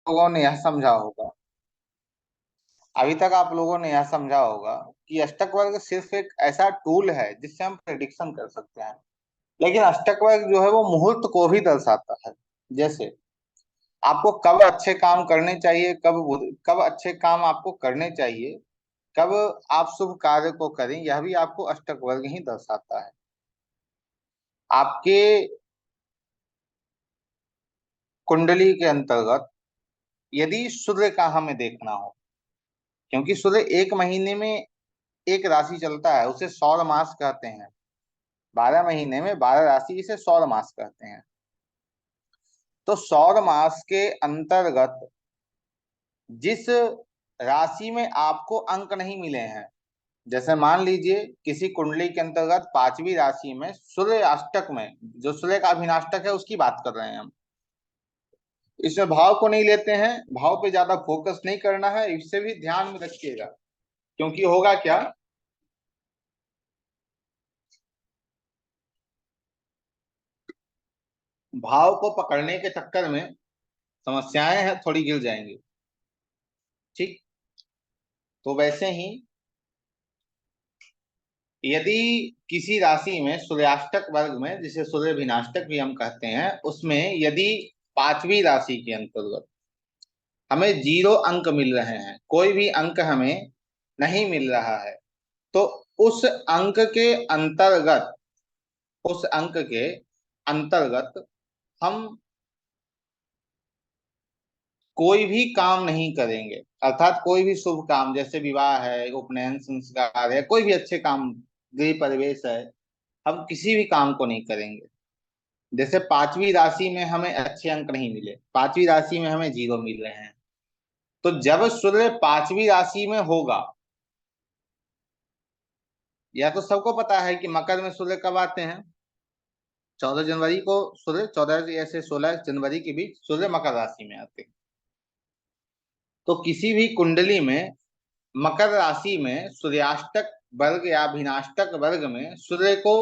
लोगों ने यह समझा होगा, अभी तक आप लोगों ने यह समझा होगा कि अष्टक वर्ग सिर्फ एक ऐसा टूल है जिससे हम प्रेडिक्शन कर सकते हैं। लेकिन अष्टक वर्ग जो है वो मुहूर्त को भी दर्शाता है। जैसे आपको कब अच्छे काम करने चाहिए, कब अच्छे काम आपको करने चाहिए, कब आप शुभ कार्य को करें, यह भी आपको अष्टक वर्ग ही दर्शाता है। आपके कुंडली के अंतर्गत यदि सूर्य का हमें देखना हो, क्योंकि सूर्य एक महीने में एक राशि चलता है, उसे सौर मास कहते हैं। 12 महीने में 12 राशि, इसे सौर मास कहते हैं। तो सौर मास के अंतर्गत जिस राशि में आपको अंक नहीं मिले हैं, जैसे मान लीजिए किसी कुंडली के अंतर्गत पांचवी राशि में सूर्य अष्टक में, जो सूर्य का अभिनाष्टक है उसकी बात कर रहे हैं हम, इसमें भाव को नहीं लेते हैं, भाव पे ज्यादा फोकस नहीं करना है, इससे भी ध्यान में रखिएगा। क्योंकि होगा क्या, भाव को पकड़ने के चक्कर में समस्याएं हैं, थोड़ी गिर जाएंगी। ठीक। तो वैसे ही यदि किसी राशि में सूर्याष्टक वर्ग में, जिसे सूर्य भिनाष्टक भी हम कहते हैं, उसमें यदि पांचवी राशि के अंतर्गत हमें 0 अंक मिल रहे हैं, कोई भी अंक हमें नहीं मिल रहा है, तो उस अंक के अंतर्गत उस अंक के अंतर्गत हम कोई भी काम नहीं करेंगे। अर्थात कोई भी शुभ काम, जैसे विवाह है, उपनयन संस्कार है, कोई भी अच्छे काम, गृह प्रवेश है, हम किसी भी काम को नहीं करेंगे। जैसे पांचवी राशि में हमें अच्छे अंक नहीं मिले, पांचवी राशि में हमें 0 मिल रहे हैं, तो जब सूर्य पांचवी राशि में होगा, या तो सबको पता है कि मकर में सूर्य कब आते हैं, 14 जनवरी को सूर्य, 14 या से 16 जनवरी के बीच सूर्य मकर राशि में आते हैं। तो किसी भी कुंडली में मकर राशि में सूर्याष्टक वर्ग या भिनाष्टक वर्ग में सूर्य को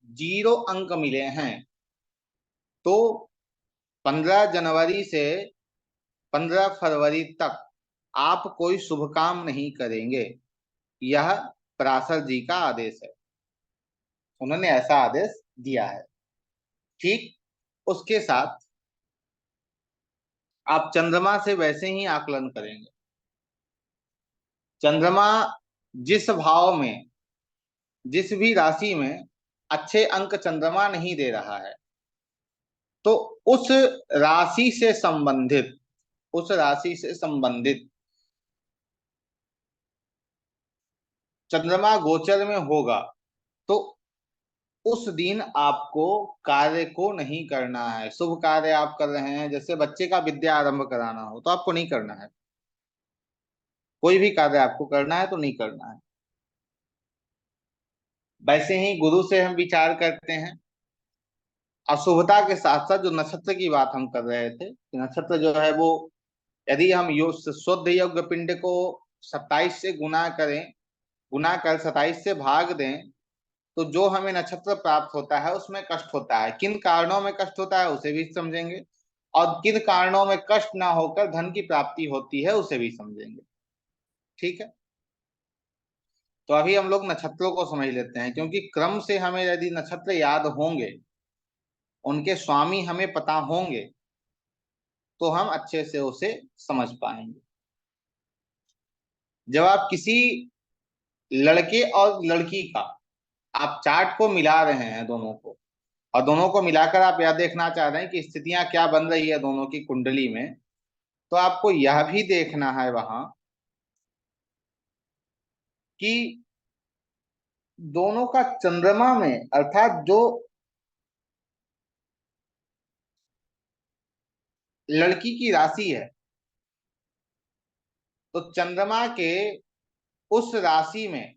0 अंक मिले हैं, तो 15 जनवरी से 15 फरवरी तक आप कोई शुभ काम नहीं करेंगे। यह पराशर जी का आदेश है, उन्होंने ऐसा आदेश दिया है। ठीक। उसके साथ आप चंद्रमा से वैसे ही आकलन करेंगे। चंद्रमा जिस भाव में, जिस भी राशि में अच्छे अंक चंद्रमा नहीं दे रहा है, तो उस राशि से संबंधित उस राशि से संबंधित चंद्रमा गोचर में होगा, तो उस दिन आपको कार्य को नहीं करना है। शुभ कार्य आप कर रहे हैं, जैसे बच्चे का विद्या आरंभ कराना हो, तो आपको नहीं करना है। कोई भी कार्य आपको करना है तो नहीं करना है। वैसे ही गुरु से हम विचार करते हैं। अशुभता के साथ साथ जो नक्षत्र की बात हम कर रहे थे, कि नक्षत्र जो है वो, यदि हम शुद्ध यज्ञ पिंड को 27 से गुना करें, गुना कर 27 से भाग दें, तो जो हमें नक्षत्र प्राप्त होता है उसमें कष्ट होता है। किन कारणों में कष्ट होता है उसे भी समझेंगे, और किन कारणों में कष्ट ना होकर धन की प्राप्ति होती है उसे भी समझेंगे। ठीक है। तो अभी हम लोग नक्षत्रों को समझ लेते हैं, क्योंकि क्रम से हमें यदि नक्षत्र याद होंगे, उनके स्वामी हमें पता होंगे, तो हम अच्छे से उसे समझ पाएंगे। जब आप किसी लड़के और लड़की का आप चार्ट को मिला रहे हैं, दोनों को, और दोनों को मिलाकर आप यह देखना चाह रहे हैं कि स्थितियां क्या बन रही है दोनों की कुंडली में, तो आपको यह भी देखना है वहां कि दोनों का चंद्रमा में, अर्थात जो लड़की की राशि है, तो चंद्रमा के उस राशि में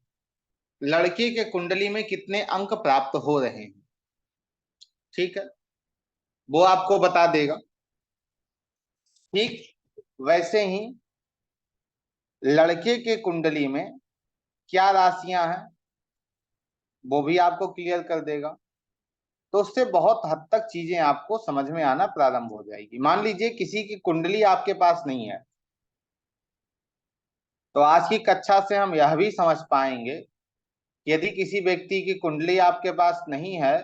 लड़के के कुंडली में कितने अंक प्राप्त हो रहे हैं। ठीक है, वो आपको बता देगा। ठीक। वैसे ही लड़के के कुंडली में क्या राशियां हैं, वो भी आपको क्लियर कर देगा। तो उससे बहुत हद तक चीजें आपको समझ में आना प्रारंभ हो जाएगी। मान लीजिए किसी की कुंडली आपके पास नहीं है, तो आज की कक्षा से हम यह भी समझ पाएंगे कि यदि किसी व्यक्ति की कुंडली आपके पास नहीं है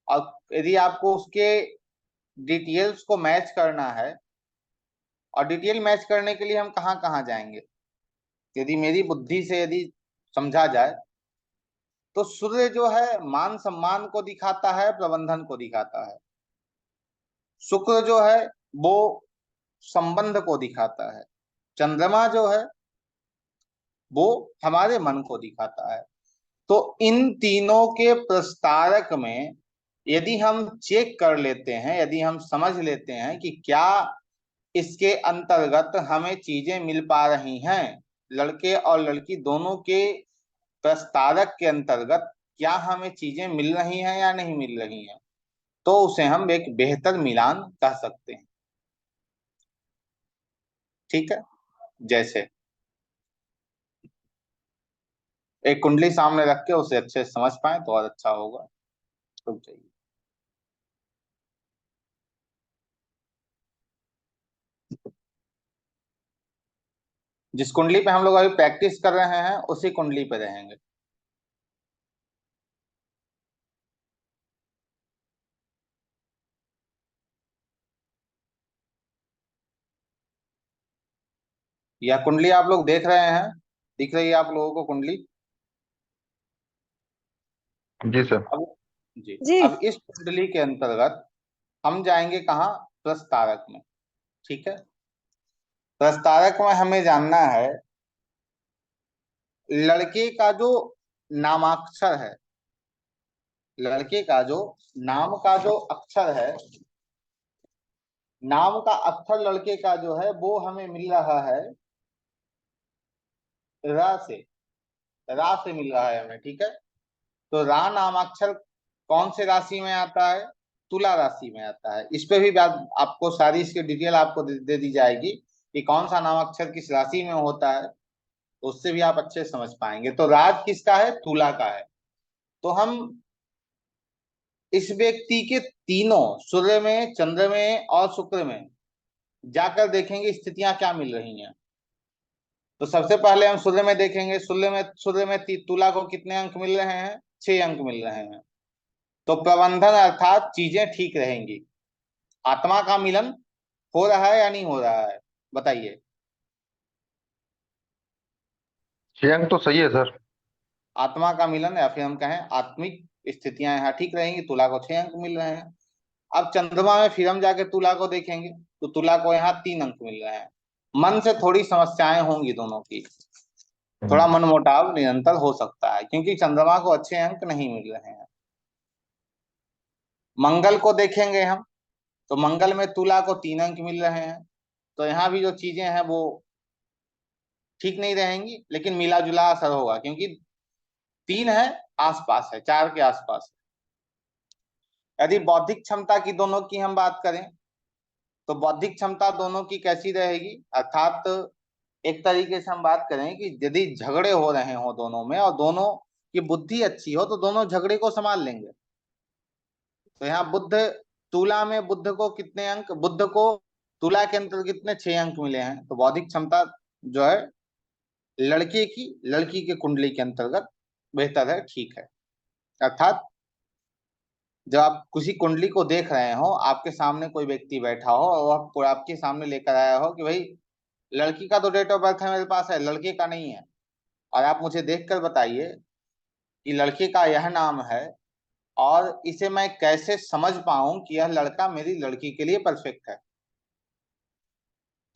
और यदि आपको उसके डिटेल्स को मैच करना है, और डिटेल मैच करने के लिए हम कहाँ कहाँ जाएंगे, यदि मेरी बुद्धि से यदि समझा जाए तो सूर्य जो है मान सम्मान को दिखाता है, प्रबंधन को दिखाता है। शुक्र जो है वो संबंध को दिखाता है। चंद्रमा जो है वो हमारे मन को दिखाता है। तो इन तीनों के प्रस्तारक में यदि हम चेक कर लेते हैं, यदि हम समझ लेते हैं कि क्या इसके अंतर्गत हमें चीजें मिल पा रही हैं, लड़के और लड़की दोनों के प्रस्तारक के अंतर्गत क्या हमें चीजें मिल रही हैं या नहीं मिल रही हैं, तो उसे हम एक बेहतर मिलान कह सकते हैं। ठीक है, जैसे एक कुंडली सामने रख के उसे अच्छे से समझ पाए तो और अच्छा होगा। रुक जाइए। जिस कुंडली पे हम लोग अभी प्रैक्टिस कर रहे हैं उसी कुंडली पे रहेंगे। यह कुंडली आप लोग देख रहे हैं, दिख रही है आप लोगों को कुंडली? जी सर। अब जी, जी। अब इस कुंडली के अंतर्गत हम जाएंगे कहाँ? प्रस्तारक में। ठीक है, प्रस्तारक में हमें जानना है लड़के का जो नामाक्षर है, लड़के का जो नाम का जो अक्षर है, नाम का अक्षर लड़के का जो है वो हमें मिल रहा है रा से, रा से मिल रहा है हमें। ठीक है, तो रा नामाक्षर कौन से राशि में आता है? तुला राशि में आता है। इस पे भी बात आपको सारी इसकी डिटेल आपको दे दी जाएगी कि कौन सा नामाक्षर किस राशि में होता है, तो उससे भी आप अच्छे से समझ पाएंगे। तो राज किसका है? तुला का है। तो हम इस व्यक्ति के तीनों सूर्य में, चंद्र में और शुक्र में जाकर देखेंगे स्थितियां क्या मिल रही हैं। तो सबसे पहले हम सूर्य में देखेंगे। सूर्य में तुला को कितने अंक मिल रहे हैं? 6 अंक मिल रहे हैं। तो प्रबंधन अर्थात चीजें ठीक रहेंगी। आत्मा का मिलन हो रहा है या नहीं हो रहा है, बताइए। 6 अंक तो सही है सर। आत्मा का मिलन या फिर हम कहें आत्मिक स्थितियां यहाँ ठीक रहेंगी। तुला को 6 अंक मिल रहे हैं। अब चंद्रमा में फिर हम जाके तुला को देखेंगे तो तुला को यहाँ 3 अंक मिल रहे हैं। मन से थोड़ी समस्याएं होंगी दोनों की, थोड़ा हम्म, मनमुटाव निरंतर हो सकता है क्योंकि चंद्रमा को अच्छे अंक नहीं मिल रहे हैं। मंगल को देखेंगे हम तो मंगल में तुला को 3 अंक मिल रहे हैं। तो यहाँ भी जो चीजें हैं वो ठीक नहीं रहेंगी, लेकिन मिला जुला असर होगा क्योंकि 3 है, आसपास है, 4 के आसपास है। यदि बौद्धिक क्षमता की दोनों की हम बात करें तो बौद्धिक क्षमता दोनों की कैसी रहेगी, अर्थात एक तरीके से हम बात करें कि यदि झगड़े हो रहे हो दोनों में और दोनों की बुद्धि अच्छी हो तो दोनों झगड़े को संभाल लेंगे। तो यहाँ बुद्ध, तुला में बुद्ध को कितने अंक, बुद्ध को तुला के अंतर्गत कितने? 6 अंक मिले हैं। तो बौद्धिक क्षमता जो है लड़के की, लड़की के कुंडली के अंतर्गत बेहतर है, ठीक है। अर्थात जब आप किसी कुंडली को देख रहे हो, आपके सामने कोई व्यक्ति बैठा हो और वह आपके सामने लेकर आया हो कि भाई लड़की का तो डेट ऑफ बर्थ है मेरे पास है, लड़के का नहीं है, और आप मुझे देखकर बताइए कि लड़के का यह नाम है और इसे मैं कैसे समझ पाऊं कि यह लड़का मेरी लड़की के लिए परफेक्ट है।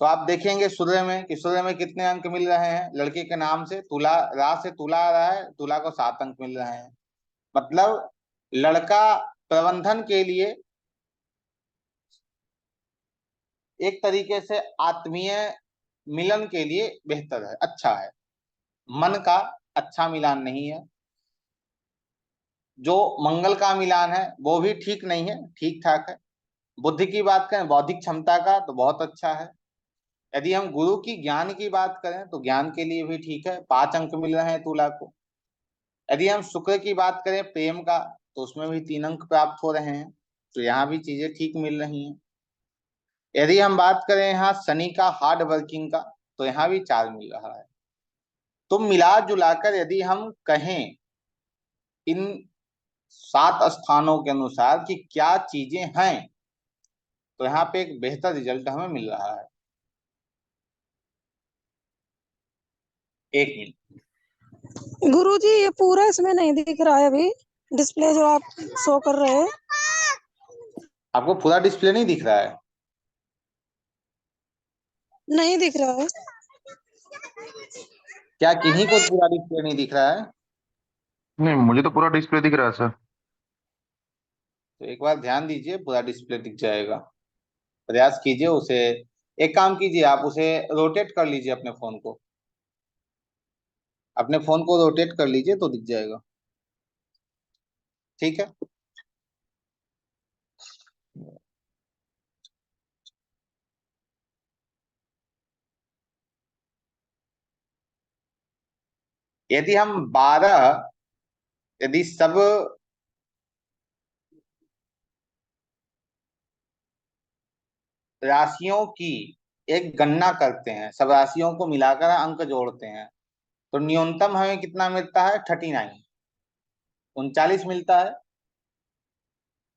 तो आप देखेंगे सूर्य में कि सूर्य में कितने अंक मिल रहे हैं लड़के के नाम से, तुला, रा से तुला आ रहा है, तुला को 7 अंक मिल रहे हैं। मतलब लड़का प्रबंधन के लिए एक तरीके से आत्मीय मिलन के लिए बेहतर है, अच्छा है। मन का अच्छा मिलान नहीं है। जो मंगल का मिलान है वो भी ठीक नहीं है, ठीक ठाक है। बुद्धि की बात करें, बौद्धिक क्षमता का, तो बहुत अच्छा है। यदि हम गुरु की ज्ञान की बात करें तो ज्ञान के लिए भी ठीक है, 5 अंक मिल रहे हैं तुला को। यदि हम शुक्र की बात करें प्रेम का, तो उसमें भी 3 अंक प्राप्त हो रहे हैं, तो यहाँ भी चीजें ठीक मिल रही हैं। यदि हम बात करें यहाँ शनि का हार्ड वर्किंग का, तो यहाँ भी 4 मिल रहा है। तो मिला जुलाकर यदि हम कहें इन 7 स्थानों के अनुसार कि क्या चीजें हैं, तो यहाँ पे एक बेहतर रिजल्ट हमें मिल रहा है। 1 मिनट। गुरुजी ये पूरा इसमें नहीं दिख रहा है अभी, डिस्प्ले जो आप शो कर रहे हैं। आपको पूरा डिस्प्ले नहीं दिख रहा है? नहीं दिख रहा है। क्या किन्हीं को पूरा डिस्प्ले नहीं दिख रहा है? नहीं, मुझे तो पूरा डिस्प्ले दिख रहा है सर। तो एक बार ध्यान दीजिए, पूरा डिस्प्ले दिख जाएगा। प्रयास कीजिए उसे, एक काम कीजिए, आप उसे रोटेट कर लीजिए, अपने फोन को रोटेट कर लीजिए तो दिख जाएगा। ठीक है। यदि हम 12, यदि सब राशियों की एक गणना करते हैं, सब राशियों को मिलाकर अंक जोड़ते हैं, तो न्यूनतम हमें कितना मिलता है? 39, 39 मिलता है।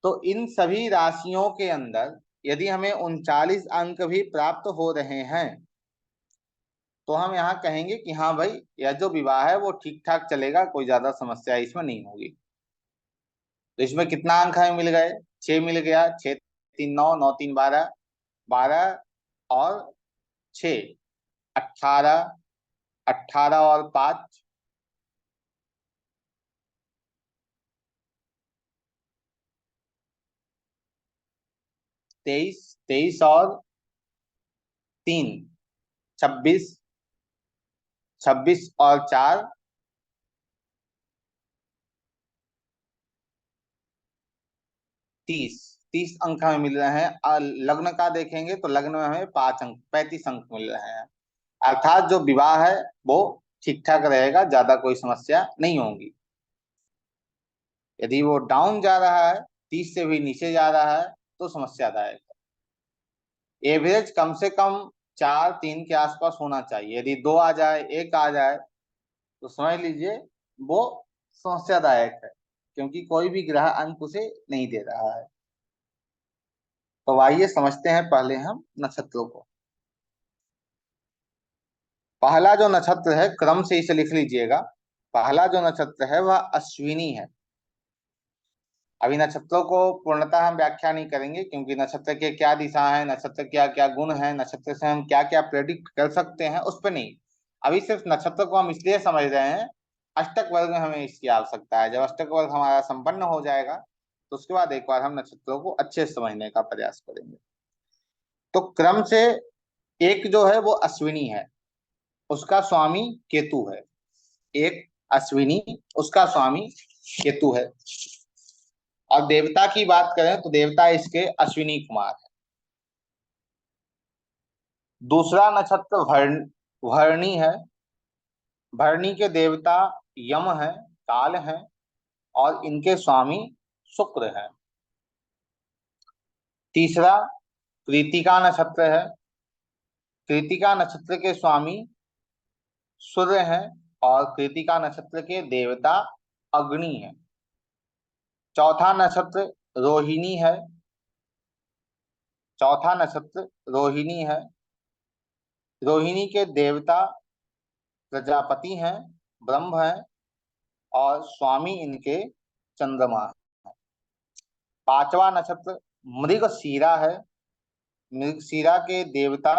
तो इन सभी राशियों के अंदर यदि हमें 39 अंक भी प्राप्त हो रहे हैं, तो हम यहाँ कहेंगे कि हाँ भाई, यह जो विवाह है वो ठीक ठाक चलेगा, कोई ज्यादा समस्या इसमें नहीं होगी। तो इसमें कितना अंक हमें मिल गए? 6 मिल गया। 6 3 9, 9 3 12, 12 और 6 18, 18 और 5 23, 23 और 3 26, 26 और 4 30, 30 अंक हमें मिल रहे हैं। और लग्न का देखेंगे तो लग्न में हमें 5 अंक, 35 अंक मिल रहे हैं। अर्थात जो विवाह है वो ठीक ठाक रहेगा, ज्यादा कोई समस्या नहीं होगी। यदि वो डाउन जा रहा है, 30 से भी नीचे जा रहा है, तो समस्यादायक है। एवरेज कम से कम 4 3 के आसपास होना चाहिए। यदि 2 आ जाए, 1 आ जाए, तो समझ लीजिए वो समस्यादायक है, क्योंकि कोई भी ग्रह अंक उसे नहीं दे रहा है। तो आइए समझते हैं पहले हम नक्षत्रों को। पहला जो नक्षत्र है, क्रम से इसे लिख लीजिएगा। पहला जो नक्षत्र है वह अश्विनी है। अभी नक्षत्रों को पूर्णतः हम व्याख्या नहीं करेंगे, क्योंकि नक्षत्र के क्या दिशा है, नक्षत्र क्या क्या गुण है, नक्षत्र से हम क्या क्या प्रेडिक्ट कर सकते हैं, उस पर नहीं। अभी सिर्फ नक्षत्र को हम इसलिए समझ रहे हैं, अष्टक वर्ग में हमें इसकी आवश्यकता है। जब अष्टक वर्ग हमारा संपन्न हो जाएगा, तो उसके बाद एक बार हम नक्षत्रों को अच्छे से समझने का प्रयास करेंगे। तो क्रम से एक जो है वो अश्विनी है, उसका स्वामी केतु है। एक अश्विनी, उसका स्वामी केतु है। और देवता की बात करें तो देवता इसके अश्विनी कुमार है। दूसरा नक्षत्र भरणी है। भरणी के देवता यम है, काल है, और इनके स्वामी शुक्र है। तीसरा कृतिका नक्षत्र है। कृतिका नक्षत्र के स्वामी सूर्य हैं, और कृतिका नक्षत्र के देवता अग्नि है। चौथा नक्षत्र रोहिणी है। चौथा नक्षत्र रोहिणी है। रोहिणी के देवता प्रजापति हैं, ब्रह्म हैं, और स्वामी इनके चंद्रमा है। पांचवा नक्षत्र मृगशीरा है। मृगशीरा के देवता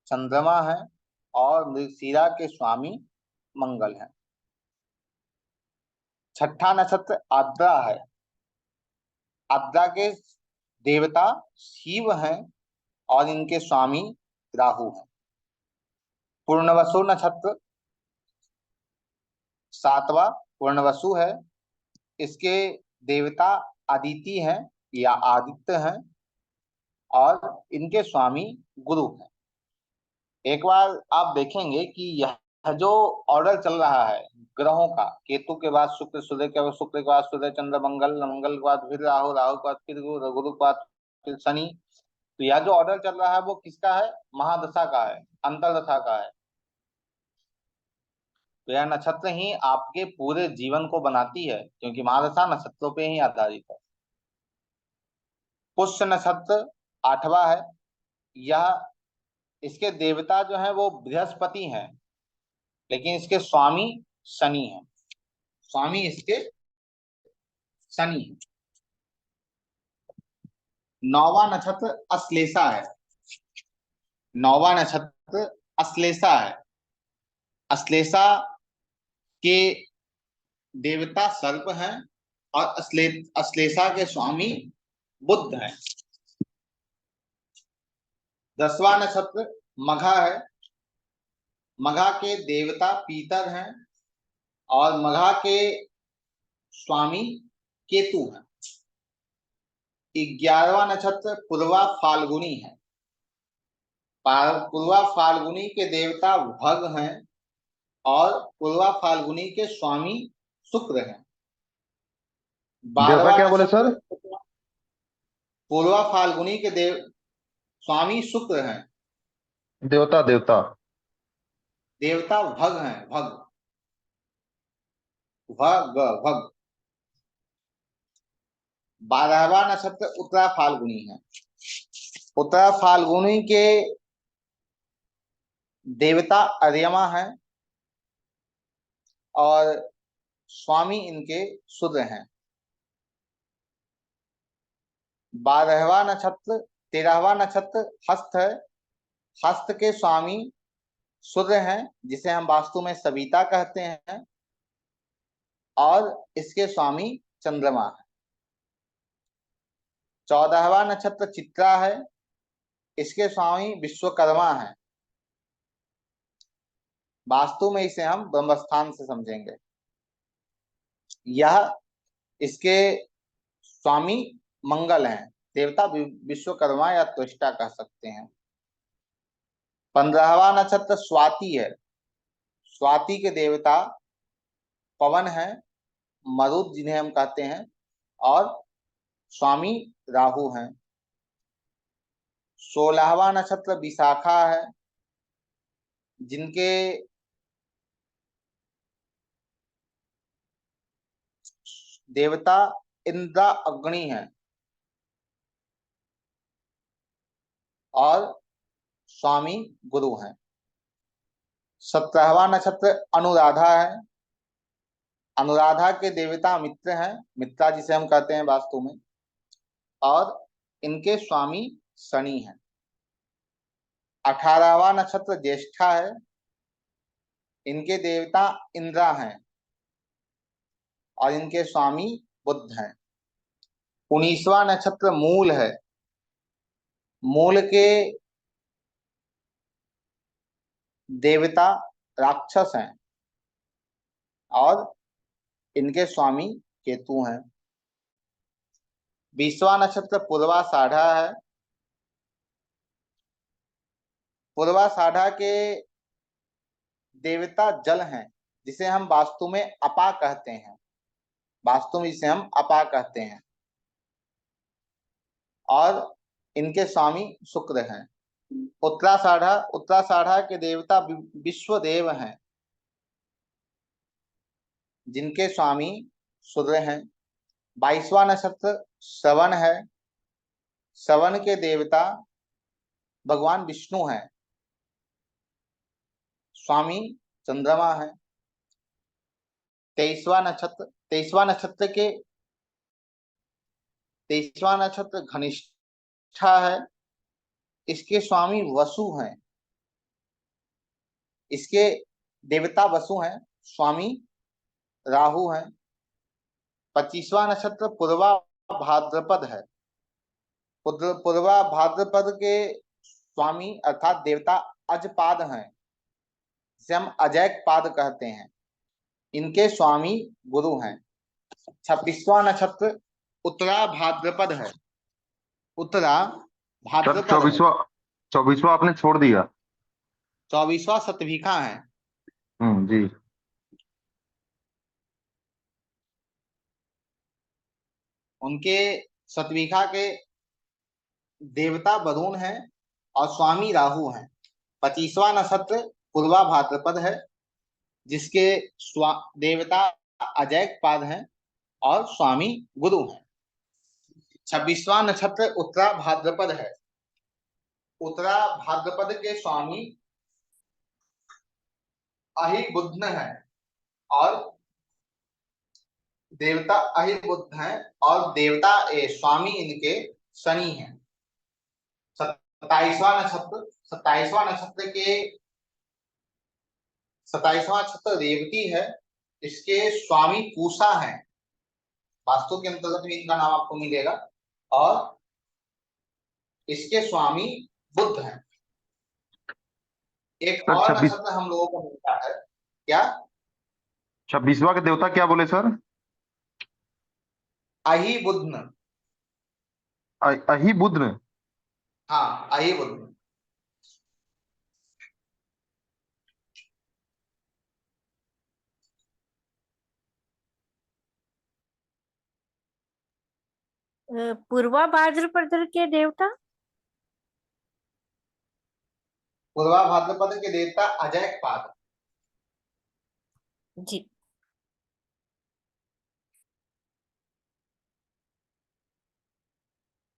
चंद्रमा है, और मृगशीरा के स्वामी मंगल है। छठा नक्षत्र आद्रा है। आद्रा के देवता शिव हैं, और इनके स्वामी राहु हैं। पूर्णवसु नक्षत्र सातवां पूर्णवसु है। इसके देवता अदिति हैं या आदित्य हैं, और इनके स्वामी गुरु हैं। एक बार आप देखेंगे कि यह जो ऑर्डर चल रहा है ग्रहों का, केतु के बाद शुक्र, सूर्य के बाद शुक्र के बाद सूर्य, चंद्र, मंगल, मंगल के बाद फिर राहु, राहु के बाद फिर गुरु, गुरु के बाद फिर शनि। तो यह जो ऑर्डर चल रहा है वो किसका है? महादशा का है, अंतर्दशा का है। तो यह नक्षत्र ही आपके पूरे जीवन को बनाती है, क्योंकि महादशा नक्षत्रों पे ही आधारित है। पुष्य नक्षत्र 8वां है। यह, इसके देवता जो है वो बृहस्पति हैं, लेकिन इसके स्वामी शनि है। स्वामी इसके शनि है। 9वां नक्षत्र अश्लेषा है। 9वां नक्षत्र अश्लेषा है। अश्लेषा के देवता सर्प हैं और अश्लेषा के स्वामी बुध हैं। 10वां नक्षत्र मघा है। मघा के देवता पीतर हैं और मघा के स्वामी केतु हैं। 11वां नक्षत्र पूर्वा फाल्गुनी है। पूर्वा फाल्गुनी के देवता भग हैं और पूर्वा फाल्गुनी के स्वामी शुक्र हैं। देवता 12वां क्या बोले सर? नक्षत्र पूर्वा फाल्गुनी के स्वामी शुक्र हैं। देवता देवता देवता भग हैं, भग भग भग। 12वां नक्षत्र उत्तरा फाल्गुनी है। उत्तरा फाल्गुनी के देवता अर्यमा हैं और स्वामी इनके शुद्र हैं। 12वां नक्षत्र 13वां नक्षत्र हस्त है। हस्त के स्वामी शुद्र हैं, जिसे हम वास्तु में सविता कहते हैं, और इसके स्वामी चंद्रमा है। 14वां नक्षत्र चित्रा है। इसके स्वामी विश्वकर्मा है। वास्तु में इसे हम ब्रह्मस्थान से समझेंगे। यह, इसके स्वामी मंगल हैं। देवता विश्वकर्मा या त्वष्टा कह सकते हैं। 15वां नक्षत्र स्वाति है। स्वाति के देवता पवन है, मरुत जिन्हें हम कहते हैं, और स्वामी राहु हैं। 16वां नक्षत्र विशाखा है, जिनके देवता इंद्र अग्नि है और स्वामी गुरु हैं। 17वां नक्षत्र अनुराधा है। अनुराधा के देवता मित्र हैं, मित्रा जिसे हम कहते हैं वास्तु में, और इनके स्वामी शनि हैं। 18वां नक्षत्र ज्येष्ठा है। इनके देवता इंद्रा हैं और इनके स्वामी बुध हैं। 19वां नक्षत्र मूल है। मूल के देवता राक्षस हैं और इनके स्वामी केतु हैं। 20वां नक्षत्र पूर्वाषाढ़ा है। पूर्वाषाढ़ा के देवता जल हैं, जिसे हम वास्तु में अपा कहते हैं। वास्तु में इसे हम अपा कहते हैं, और इनके स्वामी शुक्र हैं। उत्तराषाढ़ा, उत्तराषाढ़ा के देवता विश्वदेव हैं, जिनके स्वामी सूर्य हैं। 22वां नक्षत्र श्रवण है। श्रवण के देवता भगवान विष्णु हैं, स्वामी चंद्रमा है। 23वां नक्षत्र 23वां नक्षत्र घनिष्ठा है। इसके स्वामी वसु हैं। इसके देवता वसु हैं, स्वामी राहु हैं। 25वां नक्षत्र पूर्वा भाद्रपद है। पूर्वा भाद्रपद के स्वामी अर्थात देवता अजपाद हैं, जिसे हम अजैक पाद कहते हैं। इनके स्वामी गुरु हैं। 26वां नक्षत्र उत्तरा भाद्रपद है। उत्तरा सर भाद्रपद है। 24वां आपने छोड़ दिया। 24वां सतभिखा है। जी। उनके शतभिखा के देवता वरुण हैं और स्वामी राहु हैं। 25वां नक्षत्र पूर्वा भाद्रपद है, जिसके देवता अजैकपाद हैं और स्वामी गुरु हैं। 26वां नक्षत्र उत्तरा भाद्रपद है। उत्तरा भाद्रपद के स्वामी अहिबुध हैं और देवता अहिबुध हैं और देवता स्वामी इनके शनि हैं। 27वां नक्षत्र 27वां नक्षत्र के 27वां नक्षत्र रेवती है। इसके स्वामी पूषा हैं, वास्तु के अंतर्गत भी इनका नाम आपको मिलेगा, और इसके स्वामी बुध हैं। एक सर और 26, नक्षत्र हम लोगों को मिलता है, क्या? 26वां के देवता क्या बोले सर? अहिबुध। अहिबुध। हाँ, अहिबुध। पूर्वा भाद्रपद के देवता? पूर्वा भाद्रपद के देवता अजैकपाद। जी।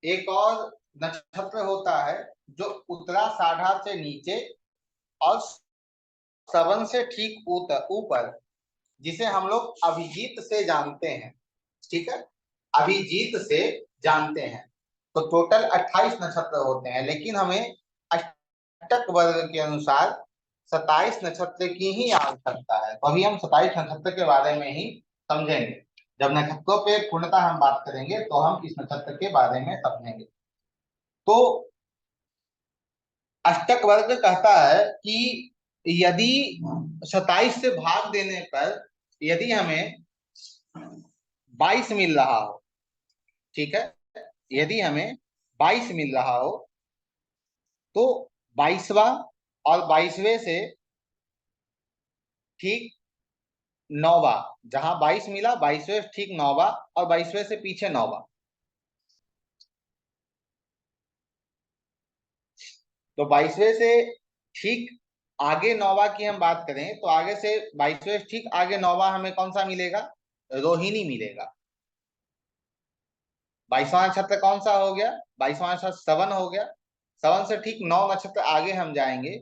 एक और नक्षत्र होता है जो उत्तराषाढ़ा से नीचे और श्रवण से ठीक ऊपर, जिसे हम लोग अभिजीत से जानते हैं। ठीक है, अभिजीत से जानते हैं। तो टोटल 28 नक्षत्र होते हैं, लेकिन हमें अष्टक वर्ग के अनुसार 27 नक्षत्र की ही आवश्यकता है। तो अभी हम 27 नक्षत्र के बारे में ही समझेंगे। जब नक्षत्रों पे पूर्णतः हम बात करेंगे तो हम इस नक्षत्र के बारे में समझेंगे। तो अष्टक वर्ग कहता है कि यदि 27 से भाग देने पर यदि हमें 22 मिल रहा हो, ठीक है, यदि हमें 22 मिल रहा हो तो 22वां और 22वें से ठीक 9वां, जहां 22 मिला 22वें ठीक 9वां और 22वें से पीछे 9वां, तो 22वें से ठीक आगे 9वां की हम बात करें तो आगे से 22वें ठीक आगे 9वां हमें कौन सा मिलेगा? रोहिणी मिलेगा। 22वां नक्षत्र कौन सा हो गया? 22वां नक्षत्र श्रवण हो गया। श्रवण से ठीक 9 नक्षत्र आगे हम जाएंगे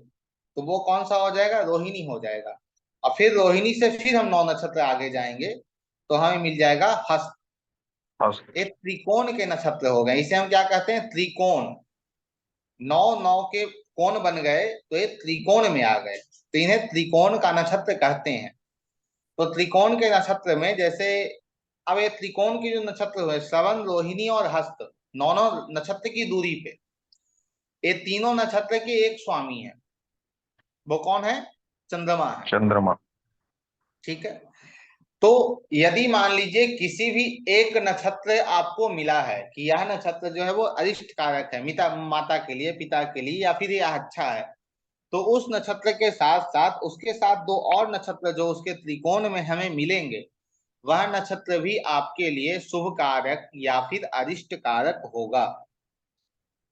तो वो कौन सा हो जाएगा? रोहिणी हो जाएगा। और फिर रोहिणी से फिर हम 9 नक्षत्र आगे जाएंगे तो हमें मिल जाएगा हस्त। ये त्रिकोण के नक्षत्र हो गए, इसे हम क्या कहते हैं? त्रिकोण। 9 के कोण बन गए तो ये त्रिकोण में आ गए, तो इन्हें त्रिकोण का नक्षत्र कहते हैं। तो त्रिकोण के नक्षत्र में जैसे अब ये त्रिकोण के जो नक्षत्र हुए श्रवण, रोहिणी और हस्त, 9 नक्षत्र की दूरी पे ये तीनों नक्षत्र के एक स्वामी है। वो कौन है? चंद्रमा है। चंद्रमा। ठीक है, तो यदि मान लीजिए किसी भी एक नक्षत्र आपको मिला है कि यह नक्षत्र जो है वो अरिष्ट कारक है, माता के लिए, पिता के लिए, या फिर यह अच्छा है, तो उस नक्षत्र के साथ साथ उसके साथ दो और नक्षत्र जो उसके त्रिकोण में हमें मिलेंगे, वह नक्षत्र भी आपके लिए शुभ कारक या फिर अरिष्ट कारक होगा।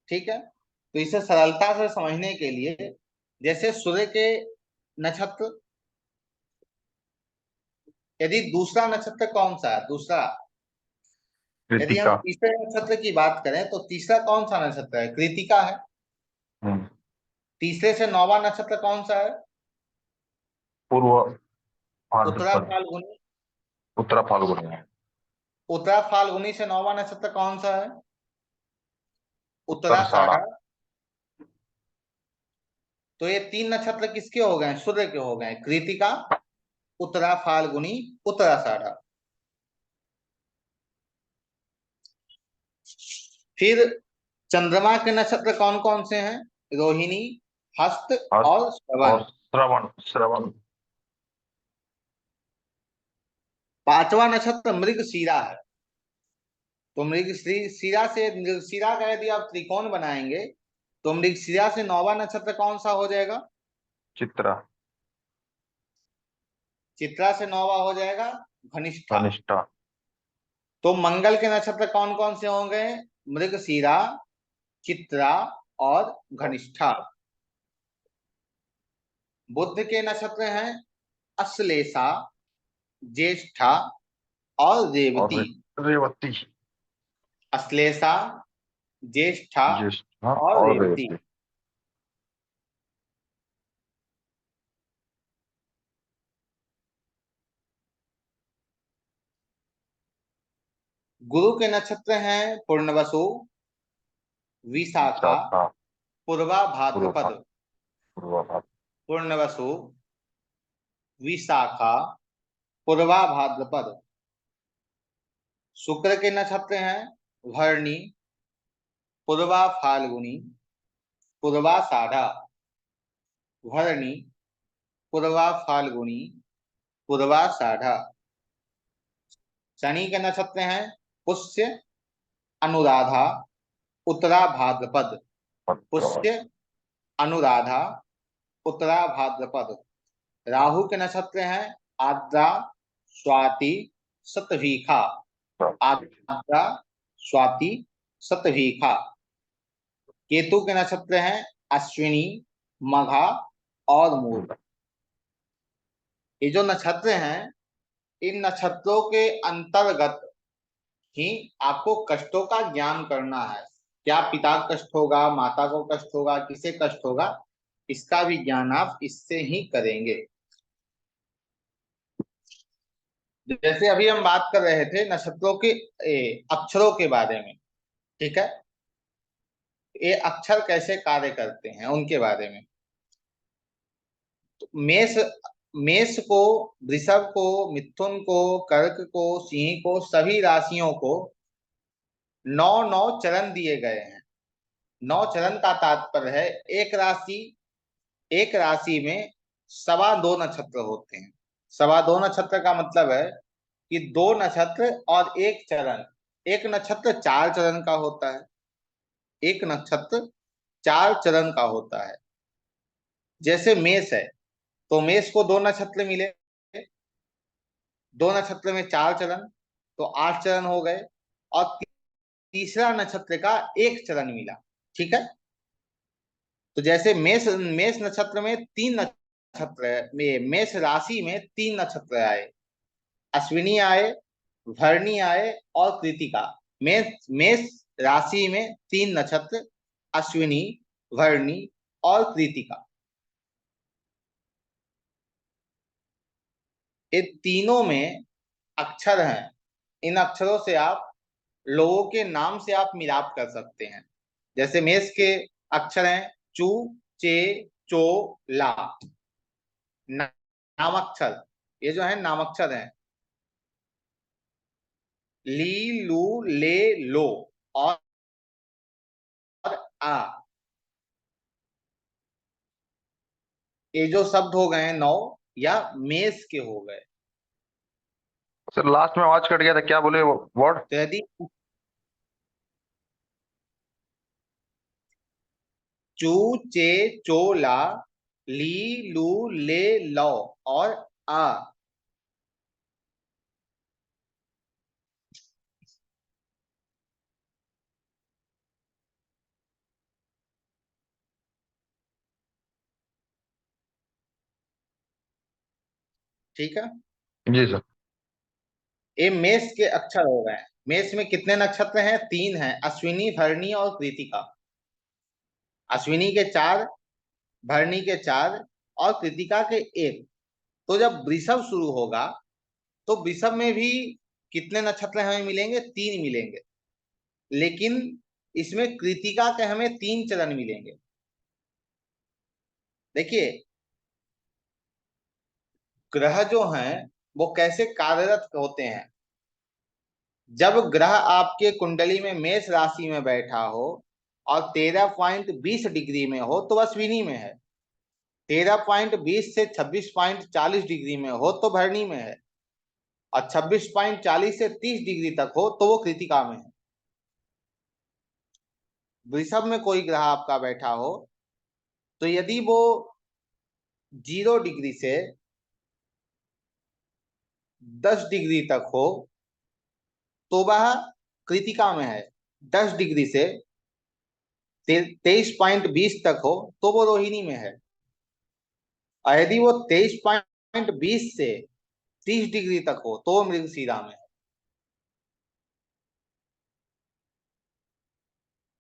ठीक है, तो इसे सरलता से समझने के लिए जैसे सूर्य के नक्षत्र, यदि दूसरा नक्षत्र कौन सा है? दूसरा, यदि हम कृतिका। तीसरे नक्षत्र की बात करें तो तीसरा कौन सा नक्षत्र है? कृतिका है। तीसरे से 9वां नक्षत्र कौन सा है? पूर्व उत्तरा भाद्रपद। फाल्गुनी। उत्तरा फाल्गुनी। उत्तरा फाल्गुनी से 9वां नक्षत्र कौन सा है? तरसाड़ा। उत्तराषाढ़ा। तो ये तीन नक्षत्र किसके हो गए? सूर्य के हो गए। कृतिका, उत्तरा फाल्गुनी, उत्तराषाढ़ा। फिर चंद्रमा के नक्षत्र कौन कौन से हैं? रोहिणी, हस्त और और श्रवण। श्रवण। श्रवण। पांचवा नक्षत्र मृगशिरा है। तो मृगशिरा से, मृगशिरा का यदि आप त्रिकोण बनाएंगे तो मृगशिरा से 9वां नक्षत्र कौन सा हो जाएगा? चित्रा। चित्रा से 9वां हो जाएगा घनिष्ठा। घनिष्ठा। तो मंगल के नक्षत्र कौन कौन से होंगे? मृगशिरा, चित्रा और घनिष्ठा। बुध के नक्षत्र हैं अश्लेषा, ज्येष्ठा और और रेवती। रेवती। अश्लेषा, ज्येष्ठा ज्येष्ठा और और रेवती। रेवती। गुरु के नक्षत्र हैं पूर्णवसु, विशाखा, विशाखा, पूर्वा पूर्वा, भाद्रपद। पूर्वा, पूर्णवसु, विशाखा, पूर्वा भाद्रपद। शुक्र के नक्षत्र हैं भरणी, पूर्वा फाल्गुनी, पूर्वाषाढ़ा। भरणी, पूर्वा फाल्गुनी, पूर्वाषाढ़ा। शनि के नक्षत्र हैं पुष्य, अनुराधा, उत्तरा भाद्रपद। पुष्य, अनुराधा, उत्तरा भाद्रपद। राहु के नक्षत्र हैं आद्रा, स्वाति, शतभिखा। आद्रा, स्वाति, शतभिखा। केतु के नक्षत्र हैं अश्विनी, मघा और मूल। ये जो नक्षत्र हैं, इन नक्षत्रों के अंतर्गत ही आपको कष्टों का ज्ञान करना है। क्या पिता कष्ट होगा, माता को कष्ट होगा, किसे कष्ट होगा, इसका भी ज्ञान आप इससे ही करेंगे। जैसे अभी हम बात कर रहे थे नक्षत्रों के अक्षरों के बारे में, ठीक है, ये अक्षर कैसे कार्य करते हैं उनके बारे में। तो मेष मेष को, वृषभ को, मिथुन को, कर्क को, सिंह को, सभी राशियों को 9 चरण दिए गए हैं। 9 चरण का तात्पर्य है एक राशि में 2.25 नक्षत्र होते हैं। 2.25 नक्षत्र का मतलब है कि 2 नक्षत्र और एक चरण। एक नक्षत्र 4 चरण का होता है। एक नक्षत्र 4 चरण का होता है। जैसे मेष है तो मेष को 2 नक्षत्र मिले, 2 नक्षत्र में 4 चरण, तो 8 चरण हो गए। और तीसरा नक्षत्र का 1 चरण मिला, ठीक है। तो जैसे मेष मेष नक्षत्र में 3 नक्षत्र, मेष राशि में 3 नक्षत्र आए, अश्विनी आए, भरणी आए और कृतिका। मेष मेष राशि में 3 नक्षत्र, अश्विनी, भरणी और कृतिका। ये तीनों में अक्षर हैं। इन अक्षरों से आप लोगों के नाम से आप मिलाप कर सकते हैं। जैसे मेष के अक्षर हैं चू, चे, चो, ला। नामाक्षर, ये जो है नामाक्षर हैं। ली, लू, ले, लो और आ। ये जो शब्द हो गए हैं 9, या मेष के हो गए। सर लास्ट में आवाज कट गया था, क्या बोले वर्ड? तो यदि चू, चे, चो, ला, ली, लू, ले, लो और आ। ठीक है, जी सर। ये मेष के अक्षर हो गए। मेष में कितने नक्षत्र हैं? 3 हैं, अश्विनी, भरणी और कृतिका। अश्विनी के 4, भरणी के 4 और कृतिका के 1। तो जब वृषभ शुरू होगा तो वृषभ में भी कितने नक्षत्र हमें मिलेंगे? 3 मिलेंगे। लेकिन इसमें कृतिका के हमें 3 चरण मिलेंगे। देखिए, ग्रह जो हैं वो कैसे कार्यरत होते हैं। जब ग्रह आपके कुंडली में मेष राशि में बैठा हो और 13.20 डिग्री में हो तो अश्विनी में है, 13.20 से 26.40 डिग्री में हो तो भरणी में है, और 26.40 से 30 डिग्री तक हो तो वो कृतिका में है। वृषभ में कोई ग्रह आपका बैठा हो तो यदि वो 0 डिग्री से 10 डिग्री तक हो तो वह कृतिका में है। 10 डिग्री से 23.20 तक हो तो वो रोहिणी में है। और यदि वो 23.20 से 30 डिग्री तक हो तो वो मृगशीरा में है।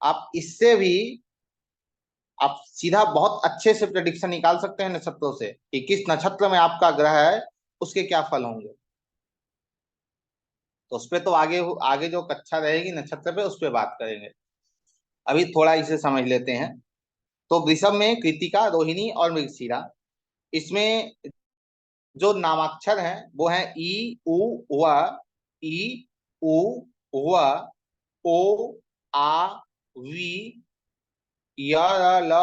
आप इससे भी आप सीधा बहुत अच्छे से प्रेडिक्शन निकाल सकते हैं नक्षत्रों से कि किस नक्षत्र में आपका ग्रह है, उसके क्या फल होंगे। तो उस पर तो आगे आगे जो कक्षा रहेगी नक्षत्र पे उस पर बात करेंगे। अभी थोड़ा इसे समझ लेते हैं। तो वृषभ में कृतिका, रोहिणी और मृगशीरा। इसमें जो नामाक्षर हैं वो है ई उ व, ई उ व, ओ आ वी, य र ल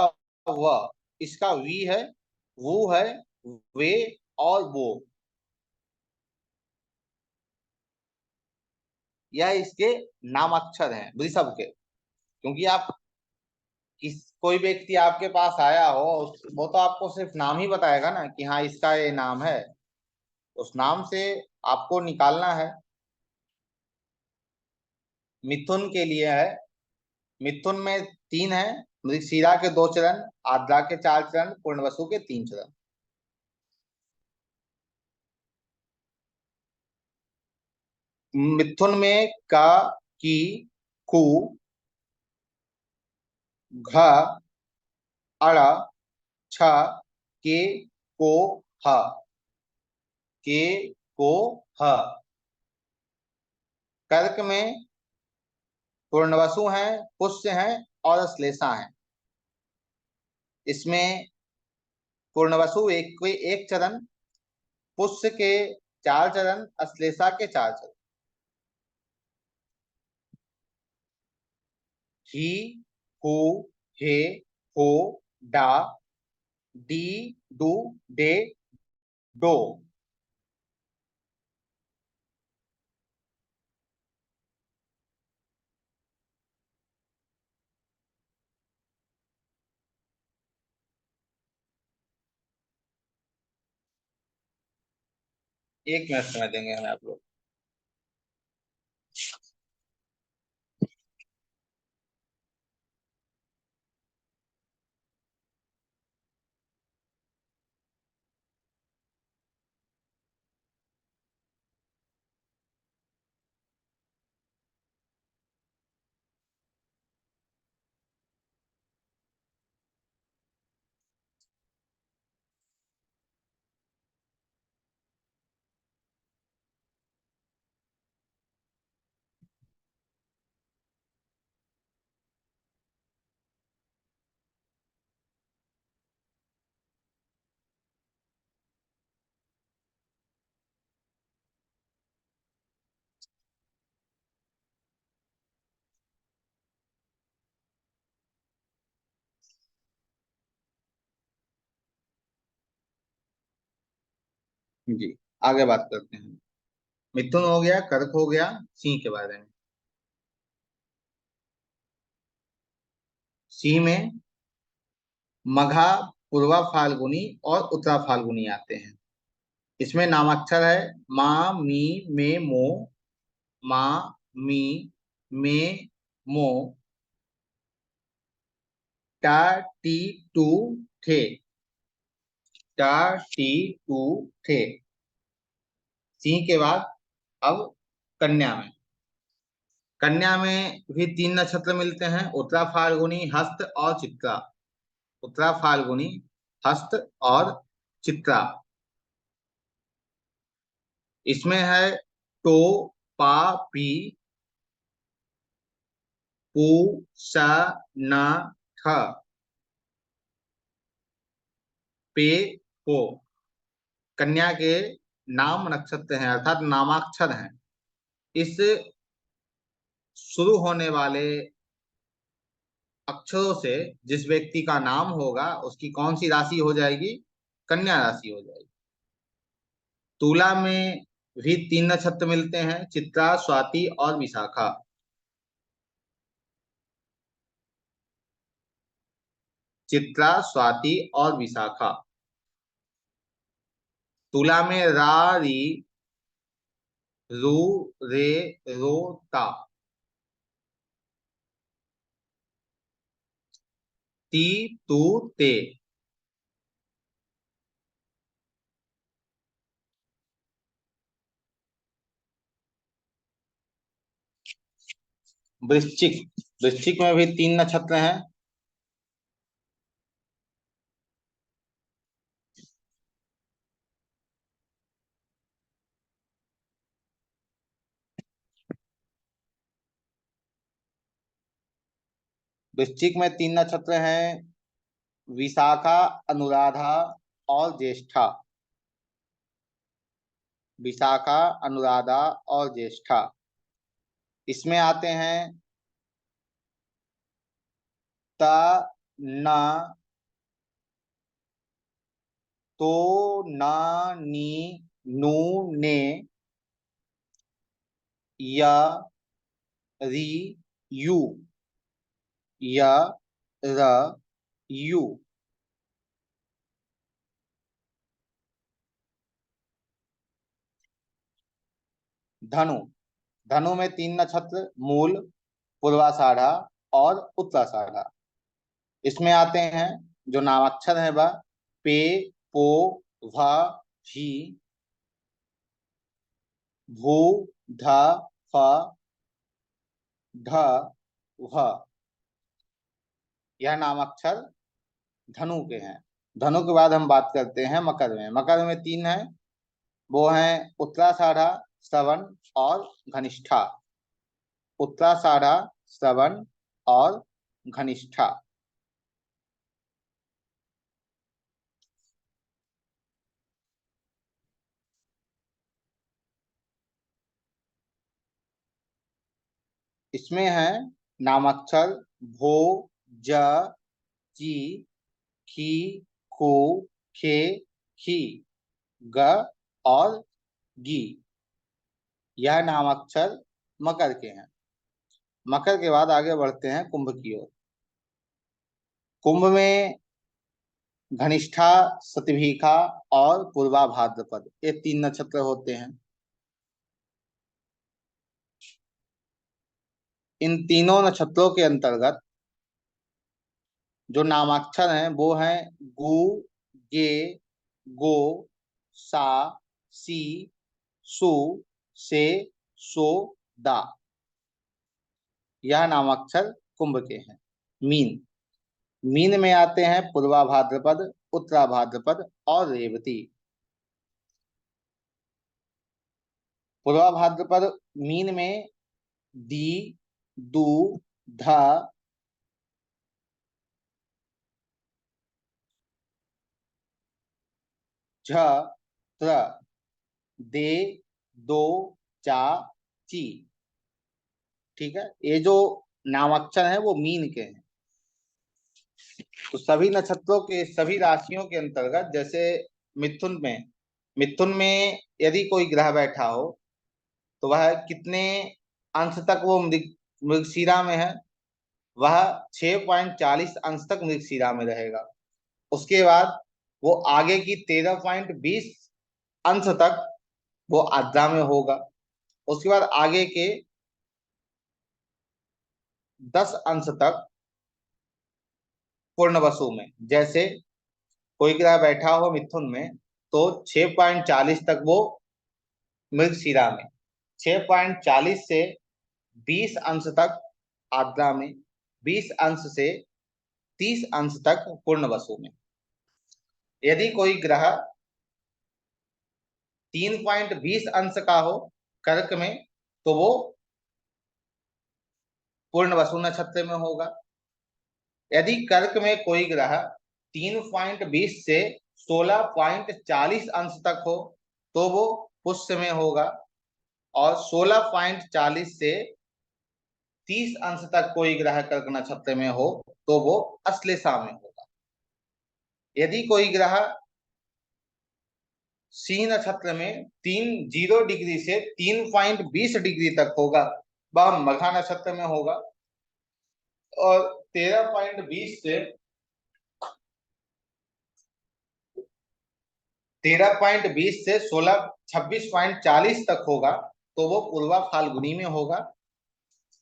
व। इसका वी है, वो है, वे और वो। यह इसके नामाक्षर हैं वृषभ के। क्योंकि आप कोई व्यक्ति आपके पास आया हो, वो तो आपको सिर्फ नाम ही बताएगा ना कि हाँ इसका ये नाम है। उस नाम से आपको निकालना है। मिथुन के लिए है, मिथुन में 3 है, मृगशीरा के 2 चरण, आद्रा के 4 चरण, पूर्णवसु के 3 चरण। मिथुन में क, की, कु, घ, अड़, छ, के, को, ह, के, को, ह। कर्क में पूर्णवसु हैं, पुष्य हैं और श्लेषा हैं। इसमें पूर्णवसु एक चरण, पुष्य के 4 चरण, अश्लेषा के 4 चरण। ही, हु, हे, हो, डा, डी, डू, डे, डो। एक मिनट समय देंगे हमें आप लोग। जी, आगे बात करते हैं। मिथुन हो गया, कर्क हो गया, सिंह के बारे में। सिंह में मघा, पूर्वा फाल्गुनी और उत्तरा फाल्गुनी आते हैं। इसमें नामाक्षर है मा, मी, मे, मो, मा, मी, मे, मो, टा, टी, टू, थे, टा, टी, टू, थे। सिंह के बाद अब कन्या में। कन्या में भी 3 नक्षत्र मिलते हैं, उत्तरा फाल्गुनी, हस्त और चित्रा। उत्तरा फाल्गुनी, हस्त और चित्रा। इसमें है टो, पा, पी, पू, सा, ना, ठ, पे, को। कन्या के नाम नक्षत्र हैं अर्थात नामाक्षर हैं। इस शुरू होने वाले अक्षरों से जिस व्यक्ति का नाम होगा उसकी कौन सी राशि हो जाएगी? कन्या राशि हो जाएगी। तुला में भी 3 नक्षत्र मिलते हैं, चित्रा, स्वाति और विशाखा। चित्रा, स्वाति और विशाखा। तुला में रा, री, रू रे रो ता। ती तू ते। वृश्चिक, वृश्चिक में भी 3 नक्षत्र हैं। वृश्चिक में 3 नक्षत्र हैं, विशाखा, अनुराधा और ज्येष्ठा। विशाखा, अनुराधा और ज्येष्ठा। इसमें आते हैं त, न, तो, न, नी, नू, ने, य, री, यू, य, र, यू। धनु, धनु में 3 नक्षत्र, मूल, पूर्वाषाढ़ा और उत्तराषाढ़ा। इसमें आते हैं जो नामाक्षर है वह पे, पो, भ, भी, भू, ध, फ, ढ, भ। यह नामाक्षर धनु के हैं। धनु के बाद हम बात करते हैं मकर में। मकर में 3 है, वो हैं उत्तराषाढ़ा, श्रवण और घनिष्ठा। उत्तराषाढ़ा, श्रवण और घनिष्ठा। इसमें है नामाक्षर भो, ज, जी, खी, खू, खे, खी, ग और गी। यह नामाक्षर मकर के हैं। मकर के बाद आगे बढ़ते हैं कुंभ की ओर। कुंभ में घनिष्ठा, शतभिखा और पूर्वा भाद्रपद, ये 3 नक्षत्र होते हैं। इन तीनों नक्षत्रों के अंतर्गत जो नामाक्षर हैं वो हैं गु, गे, गो, सा, सी, सु, से, सो, दा। यह नामाक्षर कुंभ के हैं। मीन, मीन में आते हैं पूर्वा भाद्रपद, उत्तरा भाद्रपद और रेवती। पूर्वा भाद्रपद मीन में दी, दू, ध, झ, त्र, दे, दो, चा, ची। ठीक है, ये जो नामाक्षर है वो मीन के हैं। तो सभी नक्षत्रों के सभी राशियों के अंतर्गत, जैसे मिथुन में, मिथुन में यदि कोई ग्रह बैठा हो तो वह कितने अंश तक वो मृगशिरा में है, वह 6.40 अंश तक मृगशिरा में रहेगा। उसके बाद वो आगे की 13.20 अंश तक वो आद्रा में होगा। उसके बाद आगे के 10 अंश तक पूर्ण वसु में। जैसे कोई ग्रह बैठा हो मिथुन में तो 6.40 तक वो मृगशिरा में, 6.40 से 20 अंश तक आद्रा में, 20 अंश से 30 अंश तक पूर्ण वसु में। यदि कोई ग्रह 3.20 अंश का हो कर्क में तो वो पूर्ण वसु नक्षत्र में होगा। यदि कर्क में कोई ग्रह 3.20 से 16.40 अंश तक हो तो वो पुष्य में होगा, और 16.40 से 30 अंश तक कोई ग्रह कर्क नक्षत्र में हो तो वो अश्लेषा में होगा। यदि कोई ग्रह सिंह नक्षत्र में 30 डिग्री से 3.20 डिग्री तक होगा, वह मघा नक्षत्र में होगा। और 13.20 से 26.40 तक होगा तो वो पूर्वा फाल्गुनी में होगा,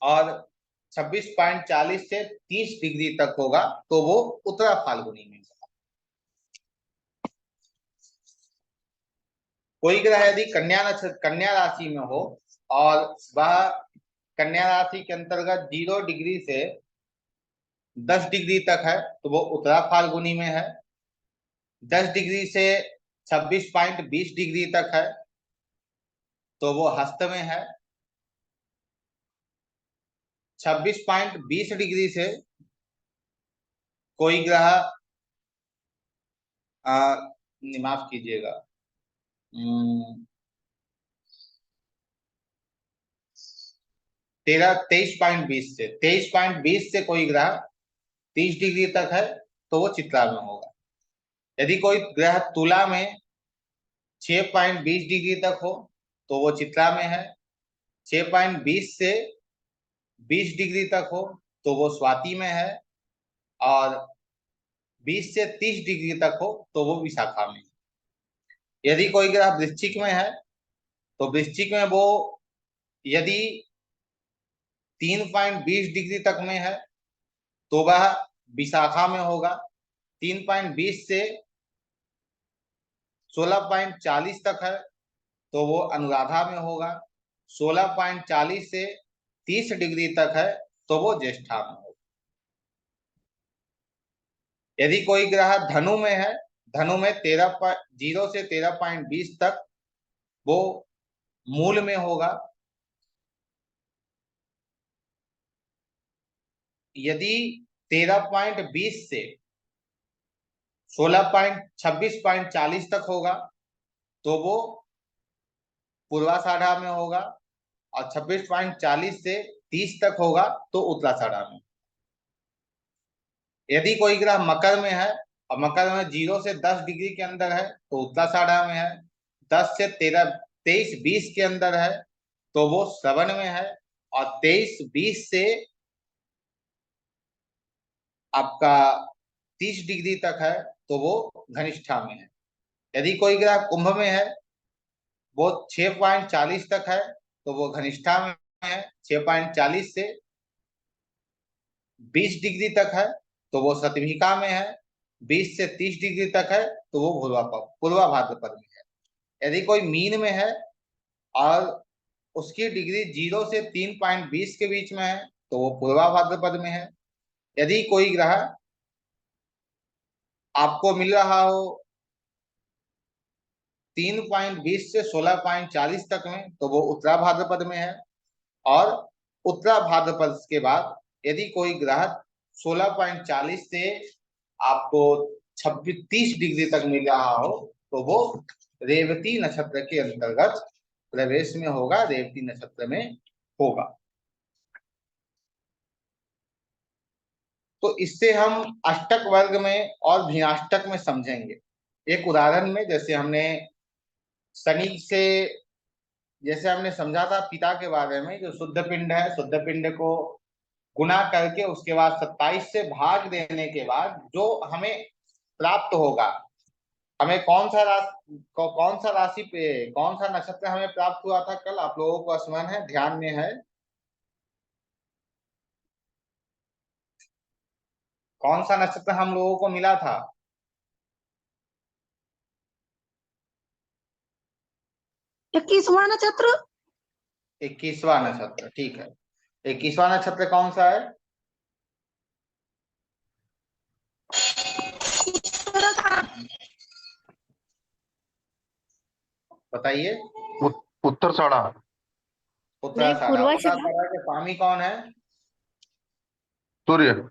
और 26.40 से 30 डिग्री तक होगा तो वो उत्तरा फाल्गुनी में होगा। कोई ग्रह यदि कन्या राशि में हो और वह कन्या राशि के अंतर्गत 0 डिग्री से 10 डिग्री तक है तो वो उत्तरा फाल्गुनी में है। 10 डिग्री से 26.20 डिग्री तक है तो वो हस्त में है। 26.20 डिग्री से कोई ग्रह माफ कीजिएगा, 23.20 से कोई ग्रह 30 डिग्री तक है तो वो चित्रा में होगा। यदि कोई ग्रह तुला में 6.20 डिग्री तक हो तो वो चित्रा में है। 6.20 से 20 डिग्री तक हो तो वो स्वाति में है, और 20 से 30 डिग्री तक हो तो वो विशाखा में है। यदि कोई ग्रह वृश्चिक में है तो वृश्चिक में वो यदि 3.20 डिग्री तक में है तो वह विशाखा में होगा। 3.20 से 16.40 तक है तो वो अनुराधा में होगा। 16.40 से 30 डिग्री तक है तो वो ज्येष्ठा में होगा। यदि कोई ग्रह धनु में है, धनु में 0 से 13.20 तक वो मूल में होगा। यदि 13.20 से 26.40 तक होगा तो वो पूर्वाषाढ़ा में होगा, और 26.40 से 30 तक होगा तो उत्तराषाढ़ा में। यदि कोई ग्रह मकर में है और मकर में 0 से 10 डिग्री के अंदर है तो उत्तराषाढ़ा में है। 10 से 23-20 के अंदर है तो वो श्रवण में है, और 23-20 से आपका 30 डिग्री तक है तो वो घनिष्ठा में है। यदि कोई ग्रह कुंभ में है, वो 6.40 तक है तो वो घनिष्ठा में है। 6.40 से 20 डिग्री तक है तो वो शतभिका में है। 20 से 30 डिग्री तक है तो वो पूर्वा भाद्रपद में है। यदि कोई मीन में है और उसकी डिग्री 0 से 3.20 के बीच में है तो वो पूर्वा भाद्रपद में है। यदि कोई ग्रह आपको मिल रहा हो 3.20 से 16.40 तक में तो वो उत्तरा भाद्रपद में है। और उत्तरा भाद्रपद के बाद यदि कोई ग्रह 16.40 से आपको 26-30 डिग्री तक मिल रहा हो तो वो रेवती नक्षत्र के अंतर्गत प्रवेश में होगा, रेवती नक्षत्र में होगा। तो इससे हम अष्टक वर्ग में और भिन्नाष्टक में समझेंगे। एक उदाहरण में जैसे हमने शनि से, जैसे हमने समझा था पिता के बारे में, जो शुद्ध पिंड है, शुद्ध पिंड को गुना करके उसके बाद 27 से भाग देने के बाद जो हमें प्राप्त होगा, हमें कौन सा राशि पे कौन सा नक्षत्र हमें प्राप्त हुआ था कल, आप लोगों को स्मरण है, ध्यान में है? कौन सा नक्षत्र हम लोगों को मिला था? 21वां नक्षत्र। 21वां नक्षत्र, ठीक है। 21वां नक्षत्र कौन सा है? बताइए। उत्तराषाढ़ा। उत्तराषाढ़ा। पूर्वाषाढ़ा। उत्तराषाढ़ा के स्वामी कौन है? सूर्य।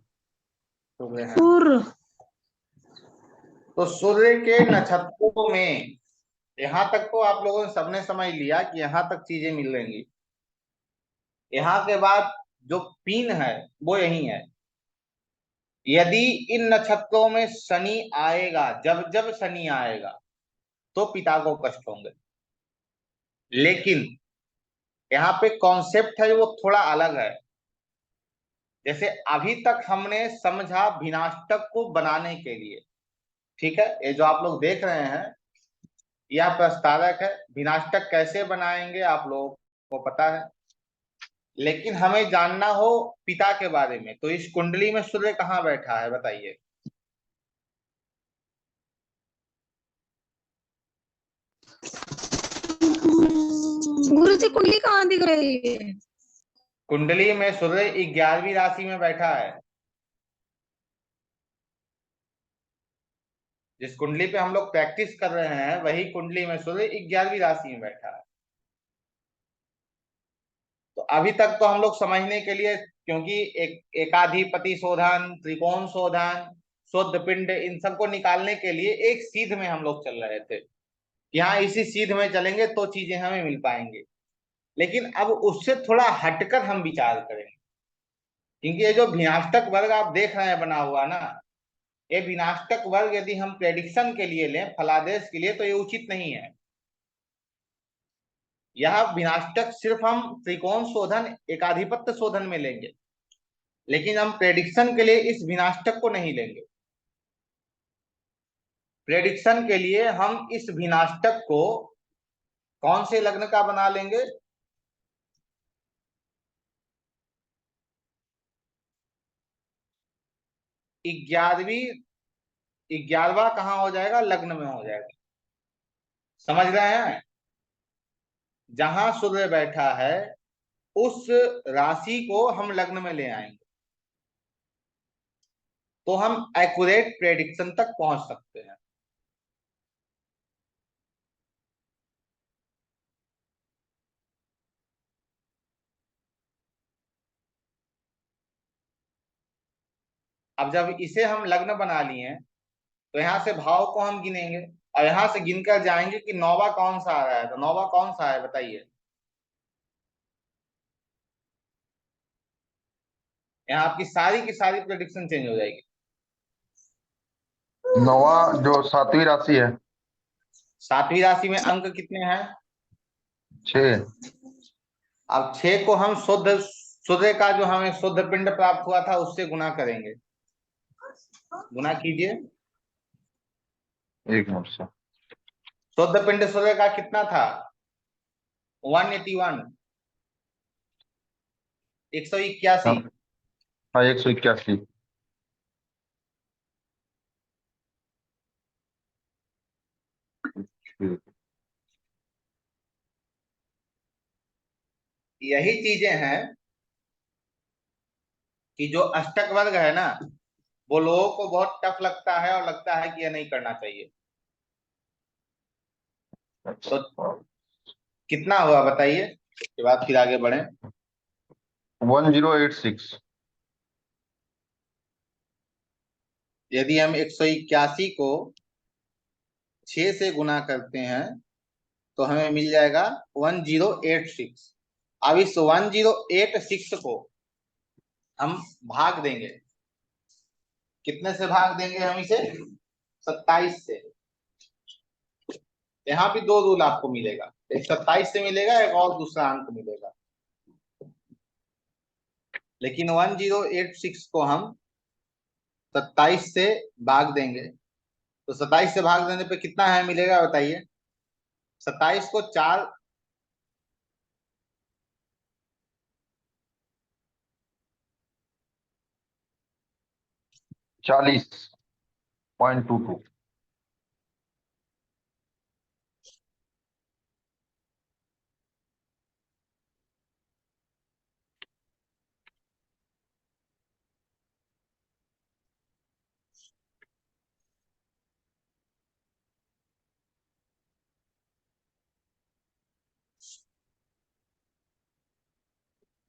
सूर्य है। सूर्य। तो सूर्य के नक्षत्रों में यहाँ तक तो आप लोगों ने सबने समझ लिया कि यहाँ तक चीजें मिल रहेंगी। यहाँ के बाद जो पिन है वो यही है। यदि इन नक्षत्रों में शनि आएगा, जब जब शनि आएगा तो पिता को कष्ट होंगे। लेकिन यहाँ पे कॉन्सेप्ट है वो थोड़ा अलग है। जैसे अभी तक हमने समझा भिन्नाष्टक को बनाने के लिए, ठीक है, ये जो आप लोग देख रहे हैं यह प्रस्तावक है। भिन्नाष्टक कैसे बनाएंगे आप लोग वो पता है, लेकिन हमें जानना हो पिता के बारे में, तो इस कुंडली में सूर्य कहाँ बैठा है बताइए। गुरु जी कुंडली कहाँ दिख रही है? कुंडली में सूर्य 11वीं राशि में बैठा है। जिस कुंडली पे हम लोग प्रैक्टिस कर रहे हैं वही कुंडली में सूर्य 11वीं राशि में बैठा है। तो अभी तक तो हम लोग समझने के लिए, क्योंकि एकाधिपति शोधन, त्रिकोण शोधन, शुद्ध पिंड, इन सबको निकालने के लिए एक सीध में हम लोग चल रहे थे। यहाँ इसी सीध में चलेंगे तो चीजें हमें मिल पाएंगे। लेकिन अब उससे थोड़ा हटकर हम विचार करेंगे, क्योंकि ये जो विनाष्टक वर्ग आप देख रहे हैं बना हुआ ना, ये विनाष्टक वर्ग यदि हम प्रेडिक्शन के लिए लें, फलादेश के लिए, तो ये उचित नहीं है। यह विनाष्टक सिर्फ हम त्रिकोण शोधन, एकाधिपत्य शोधन में लेंगे, लेकिन हम प्रेडिक्शन के लिए इस विनाष्टक को नहीं लेंगे। प्रेडिक्शन के लिए हम इस विनाष्टक को कौन से लग्न का बना लेंगे? 11वां कहाँ हो जाएगा? लग्न में हो जाएगा। समझ रहे हैं? जहां सूर्य बैठा है उस राशि को हम लग्न में ले आएंगे, तो हम एक्यूरेट प्रेडिक्शन तक पहुंच सकते हैं। अब जब इसे हम लग्न बना लिए तो यहाँ से भाव को हम गिनेंगे, और यहाँ से गिनकर जाएंगे कि नौवा कौन सा आ रहा है। तो नौवा कौन सा है बताइए। यहाँ आपकी सारी की सारी प्रेडिक्शन चेंज हो जाएगी। नौवा जो 7वीं राशि है। 7वीं राशि में अंक कितने हैं? 6। अब 6 को हम शुद्ध सूर्य का जो हमें शुद्ध पिंड प्राप्त हुआ था उससे गुना करेंगे। गुना कीजिए। 1 मिनट से। शुद्ध पिंड सूर्य का कितना था? 181, 181। हाँ 181। यही चीजें हैं कि जो अष्टक वर्ग है ना, वो लोगों को बहुत टफ लगता है और लगता है कि यह नहीं करना चाहिए। तो कितना हुआ बताइए, उसके बाद फिर आगे बढ़े। 1086। यदि हम 181 को 6 से गुना करते हैं तो हमें मिल जाएगा 1086। अब इस 1086 को हम भाग देंगे। कितने से भाग देंगे हम इसे? 27 से। यहाँ भी दो रूल आपको मिलेगा, एक 27 से मिलेगा, एक और दूसरा अंक मिलेगा। लेकिन 1086 को हम 27 से भाग देंगे, तो 27 से भाग देने पे कितना है मिलेगा बताइए। 27 को 4, 40.22।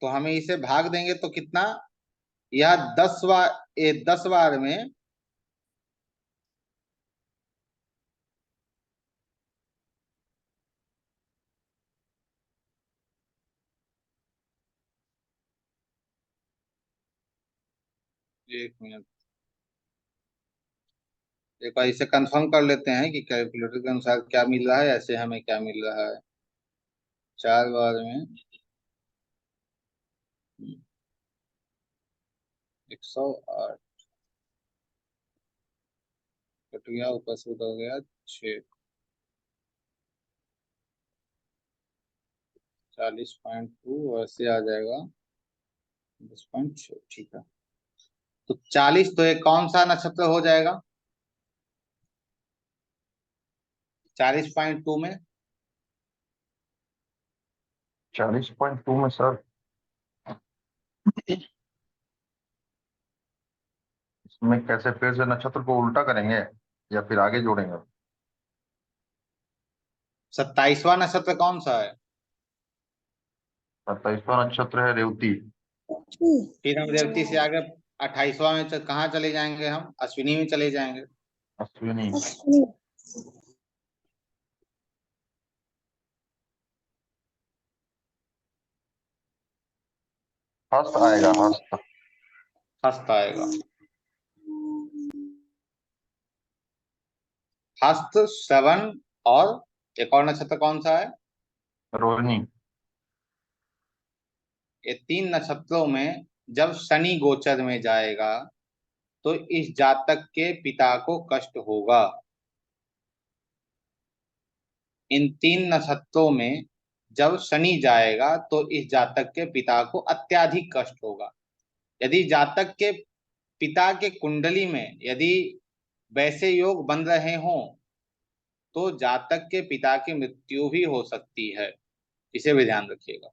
तो हमें इसे भाग देंगे तो कितना? यह 10 बार, 10 बार में एक मिनट, एक बार इसे कंफर्म कर लेते हैं कि कैलकुलेटर के अनुसार क्या मिल रहा है, ऐसे हमें क्या मिल रहा है। 4 बार में 108 कट गया, ऊपर से उधर गया 6। 40.2 ऐसे आ जाएगा 10.6, ठीक है। तो 40 तो एक कौन सा नक्षत्र हो जाएगा 40.2 में? 40.2 में सर इसमें कैसे फिर से नक्षत्र को उल्टा करेंगे या फिर आगे जोड़ेंगे? 27वां नक्षत्र कौन सा है? 27वां नक्षत्र है रेवती। फिर हम रेवती से आगे 28वां में कहाँ चले जाएंगे? हम अश्विनी में चले जाएंगे। अश्विनी। हस्त आएगा, हस्त। हस्त आएगा। हस्त, श्रवण और एक और नक्षत्र कौन सा है? रोहिणी। ये 3 नक्षत्रों में जब शनि गोचर में जाएगा तो इस जातक के पिता को कष्ट होगा। इन 3 नक्षत्रों में जब शनि जाएगा तो इस जातक के पिता को अत्यधिक कष्ट होगा। यदि जातक के पिता के कुंडली में यदि वैसे योग बन रहे हों तो जातक के पिता की मृत्यु भी हो सकती है। इसे भी ध्यान रखिएगा।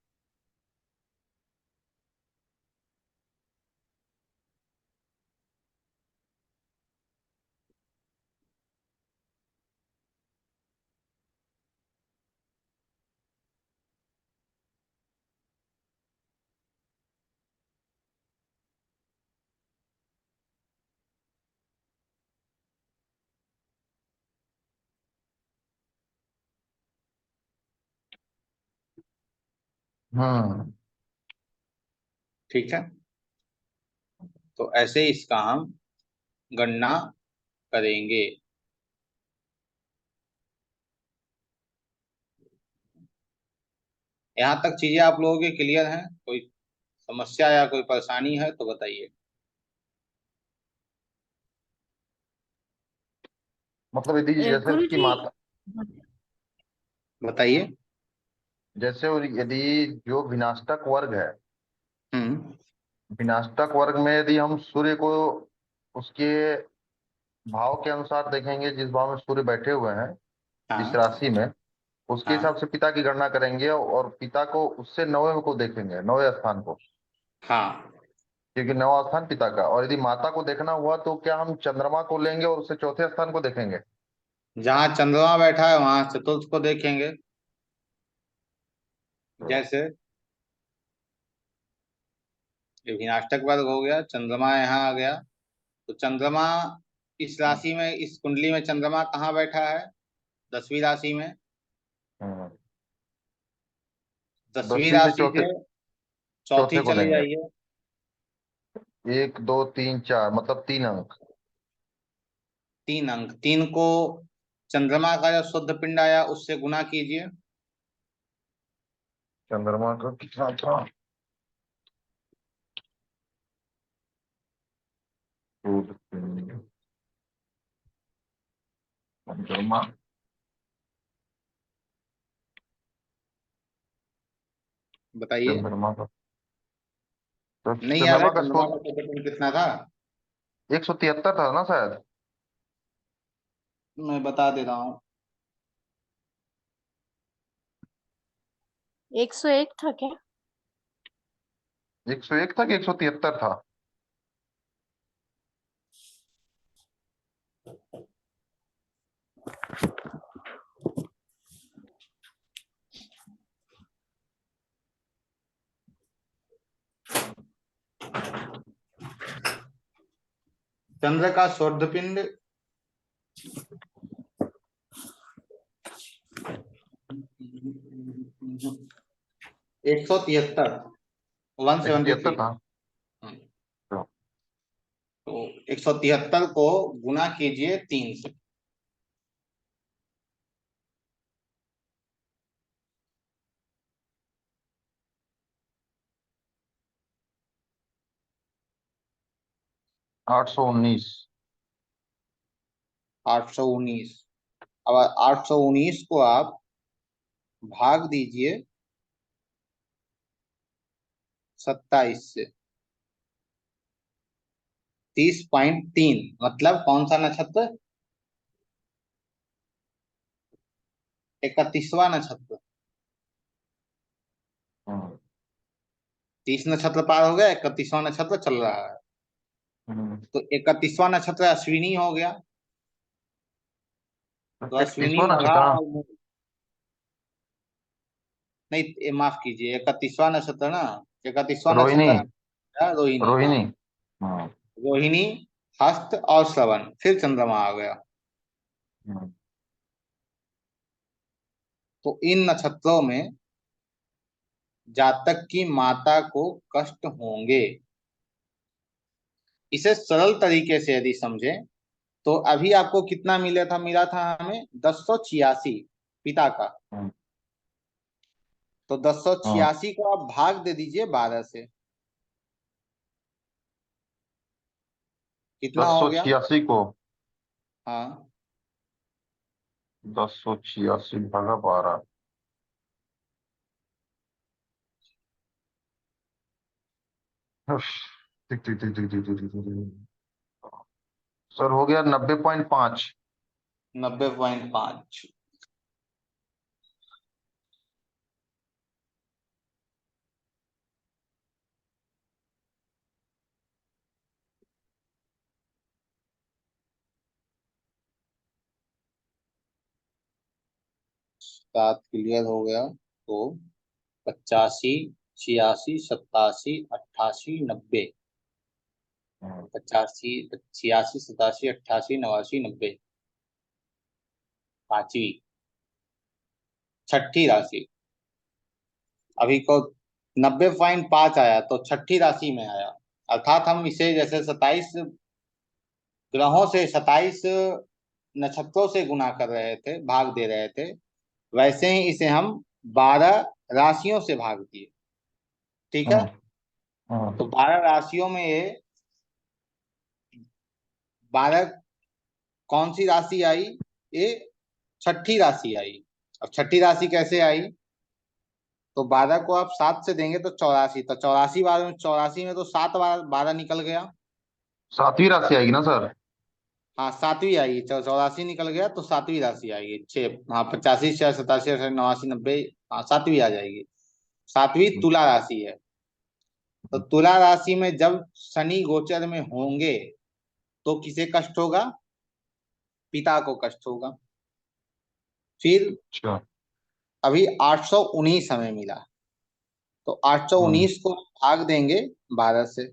हम्म। ठीक है, तो ऐसे इसका हम गणना करेंगे। यहाँ तक चीजें आप लोगों की क्लियर हैं? कोई समस्या या कोई परेशानी है तो बताइए। मतलब यदि जैसे गुरु उसकी जी। माता, बताइए। जैसे यदि जो विनाशक वर्ग है, हम्म। विनाशक वर्ग में यदि हम सूर्य को उसके भाव के अनुसार देखेंगे, जिस भाव में सूर्य बैठे हुए हैं, जिस हाँ राशि में, उसके हिसाब हाँ से पिता की गणना करेंगे और पिता को उससे नौवें को देखेंगे, नौवें स्थान को, हाँ। क्योंकि नौवां स्थान पिता का। और यदि माता को देखना हुआ तो क्या हम चंद्रमा को लेंगे और उससे चौथे स्थान को देखेंगे? जहाँ चंद्रमा बैठा है वहां चतुर्थ को देखेंगे। तो जैसे ये विनाष्टक वर्ग हो गया, चंद्रमा यहाँ आ गया, तो चंद्रमा इस राशि में, इस कुंडली में चंद्रमा कहाँ बैठा है? 10वीं राशि में। हम्म, 10वीं 10वीं से राशि चौथे, से चौथी चौथे को चले लेंगे। जाइए। 1 2 3 4 मतलब 3 अंक। 3 अंक, 3 को चंद्रमा का जो शुद्ध पिंड आया उससे गुना कीजिए। चंद्रमा का कितना था? 2 3 चंद्रमा, बताइए। चंद्रमा का तो नहीं याद है चंद्रमा का चंद्रमा शुद्ध का शुद्ध पिंड कितना था? 173 था ना शायद। मैं बता दे रहा हूँ। 101 था क्या? 101 था कि 173 था? चंद्र का शुद्ध पिंड 173, 173 173। था। तो तो 173 को गुना कीजिए 3 से। 819। 819। अब 819 को आप भाग दीजिए 27 से 30.3 मतलब कौन सा नक्षत्र? 31वां नक्षत्र। 30 नक्षत्र पार हो गया, 31वां नक्षत्र चल रहा है। तो 31वां नक्षत्र अश्विनी हो गया। तो अश्विनी, 31वां मघा नक्षत्र। और नहीं, माफ कीजिए, 31वां नक्षत्र ना, 31वां रोहिणी। नक्षत्र रोहिणी। हाँ, रोहिणी। हाँ। रोहिणी, हस्त और श्रवण, फिर चंद्रमा आ गया। तो इन नक्षत्रों में जातक की माता को कष्ट होंगे। इसे सरल तरीके से यदि समझें तो अभी आपको कितना मिला था हमें 1086 पिता का। तो 1086 को आप भाग दे दीजिए 12 से, कितना हो गया? 1086 को हाँ, 1086 भागा 12। टिक टिक टिक टिक टिक टिक टिक टिक। सर हो गया 90.5। 90.5। सात क्लियर हो गया। तो 85, 86, 87, 88, 90। 85, 86, 87, 88, 89, 90। पांचवी, छठी राशि। अभी को 90.5 आया तो छठी राशि में आया। अर्थात हम इसे जैसे 27 ग्रहों से, 27 नक्षत्रों से गुना कर रहे थे, भाग दे रहे थे, वैसे ही इसे हम 12 राशियों से भाग दिए। ठीक है। तो 12 राशियों में ये 12 कौन सी राशि आई? ये छठी राशि आई। अब छठी राशि कैसे आई? तो 12 को आप 7 से देंगे तो 84। तो 84 बार में, 84 में तो 7 बार 12 निकल गया। 7वीं राशि आएगी ना सर? हाँ, 7वीं आएगी। 84 निकल गया तो 7वीं राशि आएगी। 6, हाँ, 85, 86, 87, 88, 89, 90। हाँ, 7वीं आ जाएगी। 7वीं तुला राशि है। तो तुला राशि में जब शनि गोचर में होंगे तो किसे कष्ट होगा? पिता को कष्ट होगा। फिर अच्छा। अभी 819 हमें मिला। तो 819 को भाग देंगे 12 से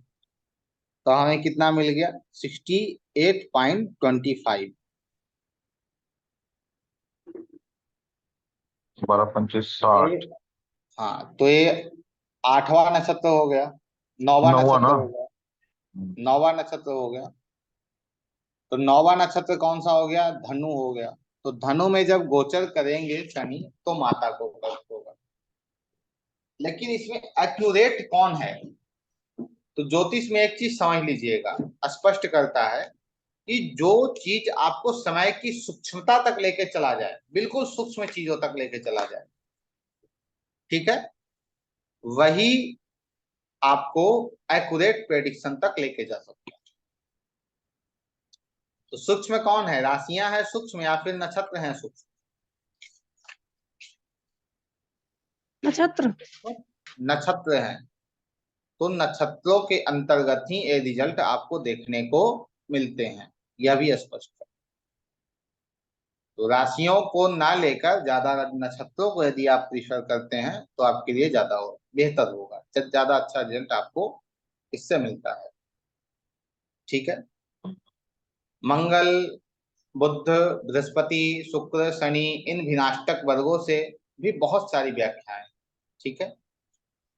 तो हमें कितना मिल गया? 68.25। 12 पंचे 60। हाँ, तो ये 8वां नक्षत्र हो गया, 9वां 9वां नक्षत्र ना? हो गया। 9वां नक्षत्र हो गया। तो 9वां नक्षत्र कौन सा हो गया? धनु हो गया। तो धनु में जब गोचर करेंगे शनि तो माता को कष्ट होगा। लेकिन इसमें एक्यूरेट कौन है? तो ज्योतिष में एक चीज समझ लीजिएगा, स्पष्ट करता है कि जो चीज आपको समय की सूक्ष्मता तक लेके चला जाए, बिल्कुल सूक्ष्म चीजों तक लेके चला जाए, ठीक है, वही आपको एक्यूरेट प्रेडिक्शन तक लेके जा सकता है। तो सूक्ष्म कौन है? राशियां हैं सूक्ष्म या फिर नक्षत्र हैं सूक्ष्म? नक्षत्र। नक्षत्र हैं। तो नक्षत्रों के अंतर्गत ही ये रिजल्ट आपको देखने को मिलते हैं, यह भी स्पष्ट है। तो राशियों को ना लेकर ज्यादा नक्षत्रों को यदि आप प्रीफर करते हैं तो आपके लिए ज्यादा बेहतर होगा, ज्यादा अच्छा रिजल्ट आपको इससे मिलता है। ठीक है। मंगल, बुध, बृहस्पति, शुक्र, शनि, इन विनाष्टक वर्गों से भी बहुत सारी व्याख्याएं। ठीक है।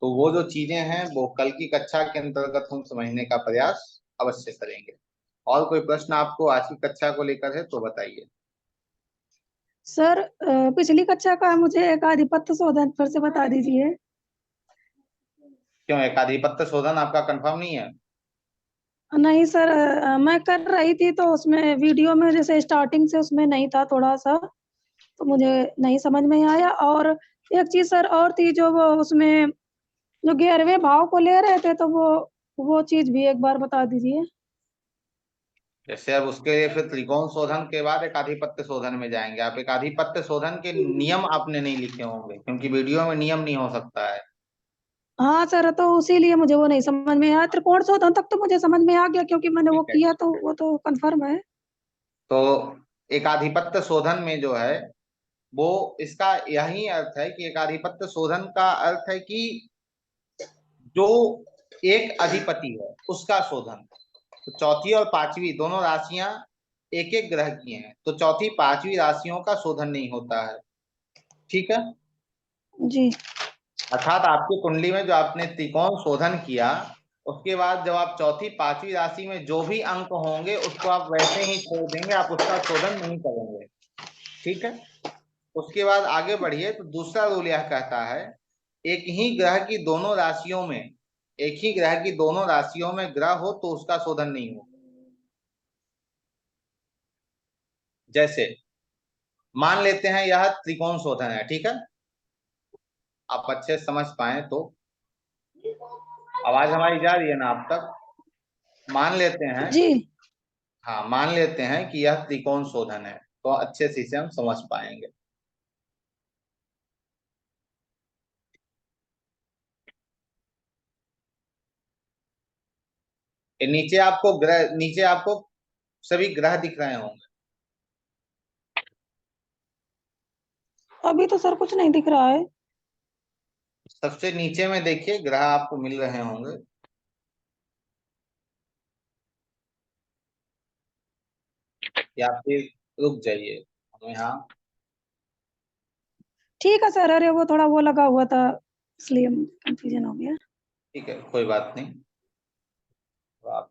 तो वो जो चीजें हैं वो कल की कक्षा के अंतर्गत हम समझने का प्रयास अवश्य करेंगे। और कोई प्रश्न आपको आज की कक्षा को लेकर है तो बताइए। सर पिछली कक्षा का मुझे एकाधिपत्य शोधन फिर से बता दीजिए। क्यों, एकाधिपत्य शोधन आपका कंफर्म नहीं है? नहीं सर, मैं कर रही थी तो उसमें वीडियो में जैसे स्टार्टिंग से उसमें नहीं था थोड़ा सा, तो मुझे नहीं समझ में आया। और एक चीज सर और थी जो वो उसमें जो 11वें भाव को ले रहे थे, तो वो चीज भी एक बार बता दीजिए। जैसे अब उसके लिए फिर त्रिकोण शोधन के बाद एकाधिपत्य शोधन में जाएंगे। आप एकाधिपत्य शोधन के नियम आपने नहीं लिखे होंगे, क्योंकि वीडियो में नियम नहीं हो सकता है। हाँ सर, तो उसीलिए मुझे वो नहीं समझ में आया। त्रिकोण शोधन तक तो मुझे समझ में आ गया, क्योंकि मैंने वो ठीक है, किया, तो वो तो कंफर्म है। तो एकाधिपत्य शोधन में जो है वो इसका यही अर्थ है कि एकाधिपत्य शोधन का अर्थ है कि जो एक अधिपति है उसका शोधन। तो चौथी और पांचवी दोनों राशियां एक एक ग्रह की हैं, तो चौथी पांचवी राशियों का शोधन नहीं होता है। ठीक है, जी। अर्थात आपकी कुंडली में जो आपने त्रिकोण शोधन किया, उसके बाद जब आप चौथी पांचवी राशि में जो भी अंक होंगे उसको आप वैसे ही छोड़ देंगे, आप उसका शोधन नहीं करेंगे। ठीक है, उसके बाद आगे बढ़िए। तो दूसरा रूल यह कहता है, एक ही ग्रह की दोनों राशियों में एक ही ग्रह की दोनों राशियों में ग्रह हो तो उसका शोधन नहीं हो। जैसे मान लेते हैं यह त्रिकोण शोधन है, ठीक है, आप अच्छे से समझ पाए तो। आवाज हमारी जा रही है ना आप तक? मान लेते हैं, जी। हाँ मान लेते हैं कि यह त्रिकोण शोधन है, तो अच्छे से इसे हम समझ पाएंगे। ये नीचे आपको सभी ग्रह दिख रहे होंगे। अभी तो सर कुछ नहीं दिख रहा है। सबसे नीचे में देखिए ग्रह आपको मिल रहे होंगे। या फिर रुक जाइए, हम यहाँ, ठीक है सर। अरे वो थोड़ा वो लगा हुआ था, इसलिए कंफ्यूजन हो गया। ठीक है कोई बात नहीं, तो आप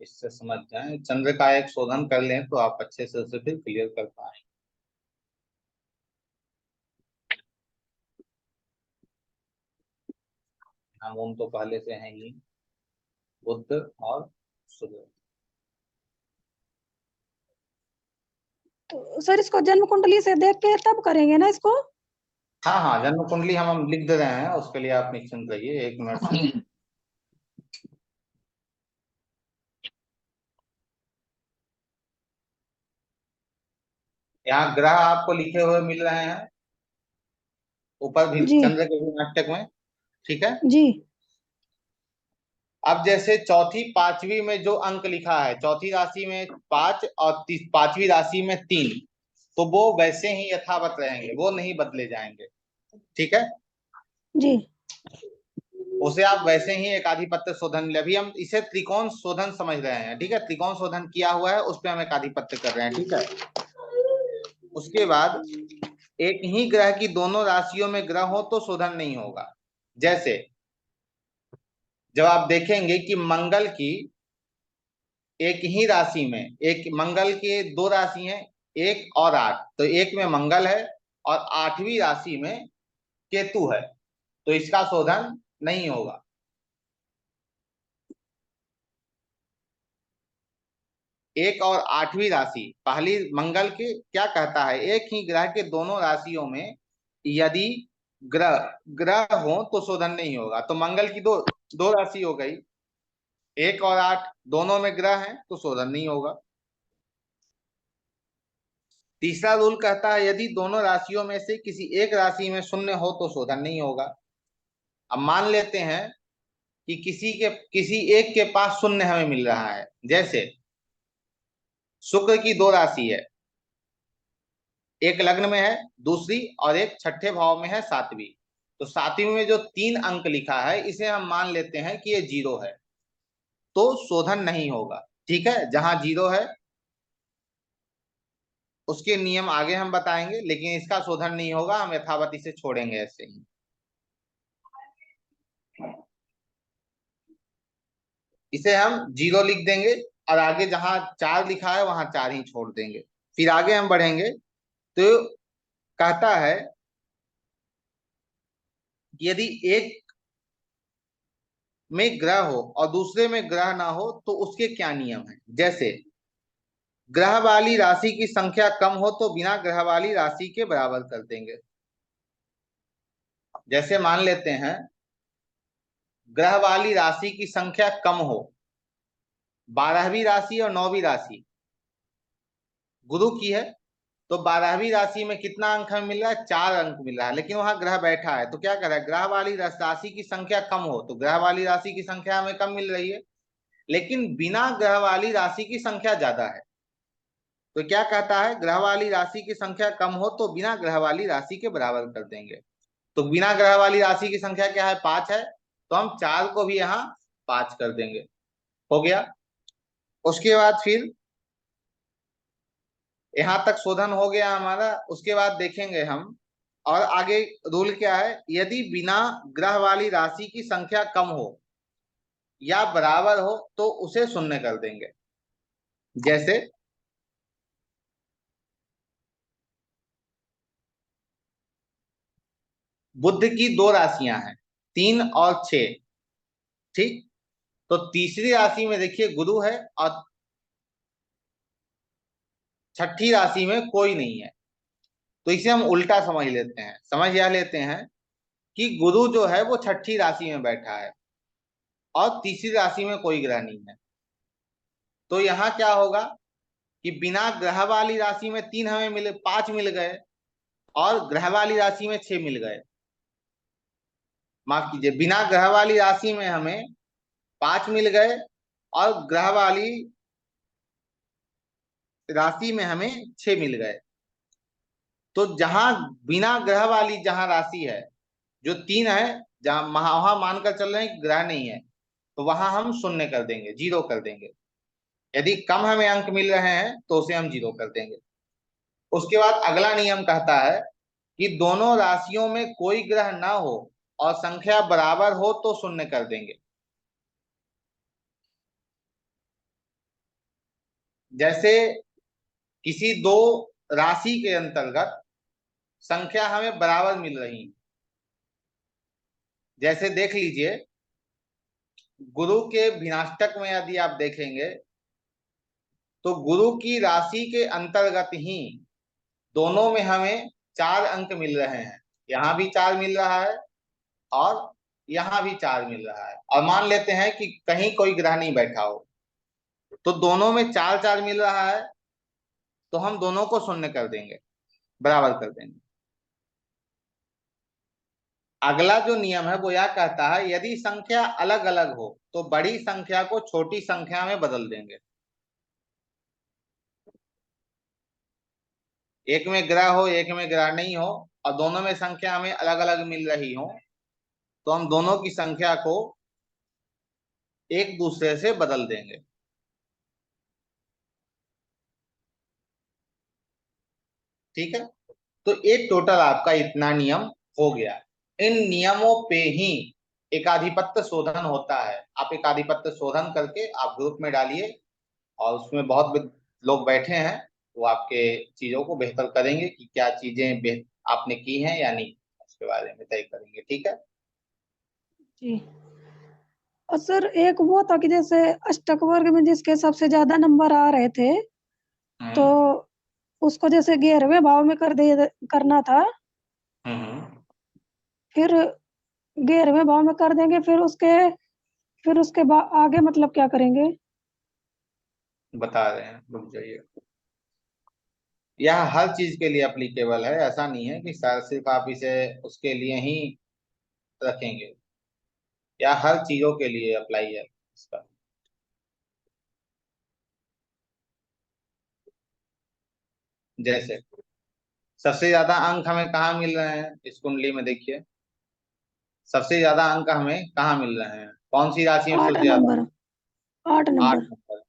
इससे समझ जाएं। चंद्र का एक शोधन कर लें तो आप अच्छे से उसे फिर क्लियर कर पाएंगे। हाँ, मून तो पहले से है ही, बुध और सूर्य। तो सर इसको जन्म कुंडली से देख के तब करेंगे ना इसको? हाँ हाँ, जन्म कुंडली हम लिख दे रहे हैं, उसके लिए आप निश्चिंत रहिए, 1 मिनट से। यहाँ ग्रह आपको लिखे हुए मिल रहे हैं ऊपर भी, जी। चंद्र के भी नाटक में। ठीक है, जी। अब जैसे चौथी पांचवी में जो अंक लिखा है, चौथी राशि में 5 और पांचवी राशि में 3, तो वो वैसे ही यथावत रहेंगे, वो नहीं बदले जाएंगे। ठीक है, जी। उसे आप वैसे ही एकाधिपत्य शोधन, अभी हम इसे त्रिकोण शोधन समझ रहे हैं। ठीक है, त्रिकोण शोधन किया हुआ है, उस पर हम एकाधिपत्य कर रहे हैं। ठीक है, उसके बाद एक ही ग्रह की दोनों राशियों में ग्रह हो तो शोधन नहीं होगा। जैसे जब आप देखेंगे कि मंगल की एक ही राशि में, एक मंगल के 2 राशि हैं, 1 और 8, तो एक में मंगल है और 8वीं राशि में केतु है, तो इसका शोधन नहीं होगा। एक और 8वीं राशि, पहली मंगल के क्या कहता है, एक ही ग्रह के दोनों राशियों में यदि ग्रह ग्रह हो तो शोधन नहीं होगा। तो मंगल की दो दो राशि हो गई, 1 और 8 दोनों में ग्रह हैं तो शोधन नहीं होगा। तीसरा रूल कहता है यदि दोनों राशियों में से किसी एक राशि में शून्य हो तो शोधन नहीं होगा। अब मान लेते हैं कि किसी एक के पास शून्य हमें मिल रहा है। जैसे शुक्र की 2 राशि है, एक लग्न में है, दूसरी और एक छठे भाव में है, 7वीं। तो 7वीं में जो 3 अंक लिखा है इसे हम मान लेते हैं कि ये 0 है, तो शोधन नहीं होगा। ठीक है, जहां 0 है उसके नियम आगे हम बताएंगे, लेकिन इसका शोधन नहीं होगा, हम यथावत इसे छोड़ेंगे ऐसे ही। इसे हम 0 लिख देंगे और आगे जहां 4 लिखा है वहां 4 ही छोड़ देंगे। फिर आगे हम बढ़ेंगे तो कहता है यदि एक में ग्रह हो और दूसरे में ग्रह ना हो तो उसके क्या नियम है। जैसे ग्रह वाली राशि की संख्या कम हो तो बिना ग्रह वाली राशि के बराबर कर देंगे। जैसे मान लेते हैं ग्रह वाली राशि की संख्या कम हो, 12वीं राशि और 9वीं राशि गुरु की है, तो 12वीं राशि में कितना अंक हमें मिल रहा है? 4 अंक मिल रहा है, लेकिन वहां ग्रह बैठा है, तो क्या कर रहा है? ग्रह वाली राशि की संख्या कम हो, तो ग्रह वाली राशि की संख्या हमें कम मिल रही है, लेकिन बिना ग्रह वाली राशि की संख्या ज्यादा है। तो क्या कहता है? ग्रह वाली राशि की संख्या कम हो तो बिना ग्रह वाली राशि के बराबर कर देंगे। तो बिना ग्रह वाली राशि की संख्या क्या है? 5 है, तो हम 4 को भी यहाँ 5 कर देंगे। हो गया। उसके बाद फिर यहां तक शोधन हो गया हमारा। उसके बाद देखेंगे हम और आगे रूल क्या है। यदि बिना ग्रह वाली राशि की संख्या कम हो या बराबर हो तो उसे शून्य कर देंगे। जैसे बुध की 2 राशियां हैं, 3 और 6, ठीक। तो तीसरी राशि में देखिए गुरु है और छठी राशि में कोई नहीं है, तो इसे हम उल्टा समझ लेते हैं। समझ यह लेते हैं कि गुरु जो है वो छठी राशि में बैठा है और तीसरी राशि में कोई ग्रह नहीं है। तो यहाँ क्या होगा कि बिना ग्रह वाली राशि में 3 हमें मिले, 5 मिल गए, और ग्रह वाली राशि में 6 मिल गए। माफ कीजिए, बिना ग्रह वाली राशि में हमें 5 मिल गए और ग्रह वाली राशि में हमें 6 मिल गए। तो जहां बिना ग्रह वाली जहां राशि है, जो 3 है, जहां वहां मानकर चल रहे हैं कि ग्रह नहीं है, तो वहां हम शून्य कर देंगे, 0 कर देंगे। यदि कम हमें अंक मिल रहे हैं तो उसे हम 0 कर देंगे। उसके बाद अगला नियम कहता है कि दोनों राशियों में कोई ग्रह ना हो और संख्या बराबर हो तो शून्य कर देंगे। जैसे किसी 2 राशि के अंतर्गत संख्या हमें बराबर मिल रही, जैसे देख लीजिए गुरु के विनाष्टक में यदि आप देखेंगे तो गुरु की राशि के अंतर्गत ही दोनों में हमें 4 अंक मिल रहे हैं। यहां भी 4 मिल रहा है और यहां भी 4 मिल रहा है, और मान लेते हैं कि कहीं कोई ग्रह नहीं बैठा हो, तो दोनों में 4 4 मिल रहा है, तो हम दोनों को शून्य कर देंगे, बराबर कर देंगे। अगला जो नियम है वो यह कहता है यदि संख्या अलग अलग हो तो बड़ी संख्या को छोटी संख्या में बदल देंगे। एक में ग्रह हो, एक में ग्रह नहीं हो, और दोनों में संख्या हमें अलग अलग मिल रही हो, तो हम दोनों की संख्या को एक दूसरे से बदल देंगे। ठीक है। तो एक टोटल आपका इतना नियम हो गया। इन नियमों पे ही एकाधिपत्य शोधन होता है। आप एकाधिपत्य शोधन करके आप ग्रुप में डालिए, और उसमें बहुत लोग बैठे हैं, वो आपके चीजों को बेहतर करेंगे कि क्या चीजें आपने की हैं या नहीं, उसके बारे में तय करेंगे। ठीक है जी। और सर एक वो था कि जैसे अष्टक वर्ग में जिसके सबसे ज्यादा नंबर आ रहे थे, तो उसको जैसे 11वें भाव में करना था। फिर 11वें भाव में कर देंगे, फिर उसके बाद आगे मतलब क्या करेंगे? बता रहे हैं, रुक जाइए। यह हर चीज के लिए अप्लीकेबल है, ऐसा नहीं है कि सिर्फ आप इसे उसके लिए ही रखेंगे। यह हर चीजों के लिए अप्लाई है इसका। जैसे सबसे ज्यादा अंक हमें कहाँ मिल रहे हैं इस कुंडली में? देखिए सबसे ज्यादा अंक हमें कहाँ मिल रहे हैं, कौन सी राशि में 8 सबसे ज्यादा? Number, 8 8 number. नंबर।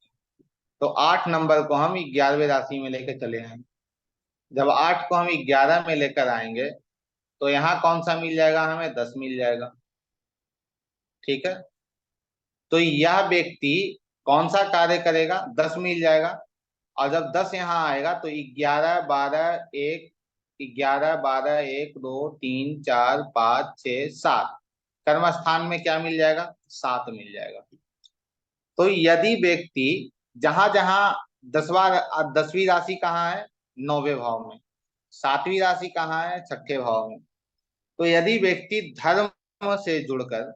तो 8 नंबर को हम 11वें राशि में लेकर चले आएंगे। जब 8 को हम 11 में लेकर आएंगे तो यहाँ कौन सा मिल जाएगा? हमें 10 मिल जाएगा। ठीक है। तो यह व्यक्ति कौन सा कार्य करेगा? 10 मिल जाएगा, और जब 10 यहाँ आएगा तो 11 12 1, 11 12 1 2 3 4 5 6 7, कर्म स्थान में क्या मिल जाएगा? 7 मिल जाएगा। तो यदि व्यक्ति जहां जहां 10वीं राशि कहाँ है? 9वें भाव में। 7वीं राशि कहाँ है? 6ठे भाव में। तो यदि व्यक्ति धर्म से जुड़कर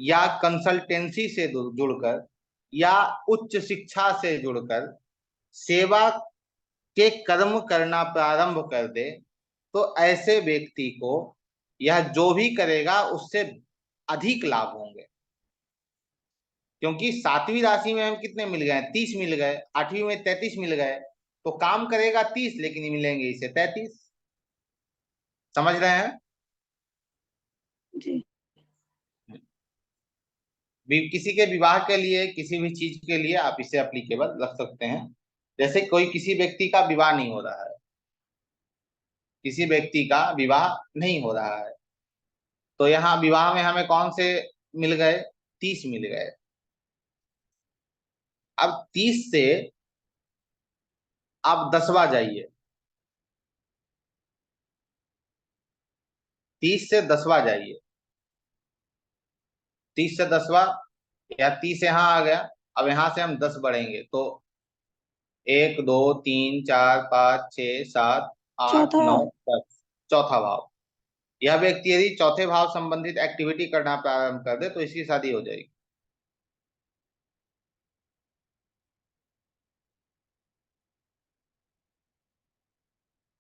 या कंसल्टेंसी से जुड़कर या उच्च शिक्षा से जुड़कर सेवा के कर्म करना प्रारंभ कर दे, तो ऐसे व्यक्ति को यह जो भी करेगा उससे अधिक लाभ होंगे। क्योंकि 7वीं राशि में हम कितने मिल गए, 30 मिल गए, 8वीं में 33 मिल गए, तो काम करेगा 30 लेकिन मिलेंगे इसे 33। समझ रहे हैं? जी किसी के विवाह के लिए, किसी भी चीज के लिए आप इसे एप्लीकेबल रख सकते हैं। जैसे कोई किसी व्यक्ति का विवाह नहीं हो रहा है, किसी व्यक्ति का विवाह नहीं हो रहा है, तो यहाँ विवाह में हमें कौन से मिल गए, 30 मिल गए। अब 30 से आप 10वां जाइए, 30 से 10वां जाइए, 30 से 10वां, या 30 यहाँ आ गया। अब यहां से हम 10 बढ़ेंगे तो 1 2 3 4 5 6 7 8 चौथा 9 10, चौथा भाव। यह व्यक्ति यदि चौथे भाव संबंधित एक्टिविटी करना प्रारंभ कर दे तो इसकी शादी हो जाएगी।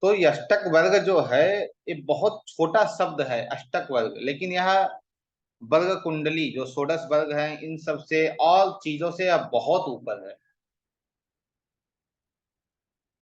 तो ये अष्टक वर्ग जो है ये बहुत छोटा शब्द है, अष्टक वर्ग, लेकिन यह वर्ग कुंडली जो षोडश वर्ग है इन सब से, और चीजों से अब बहुत ऊपर है।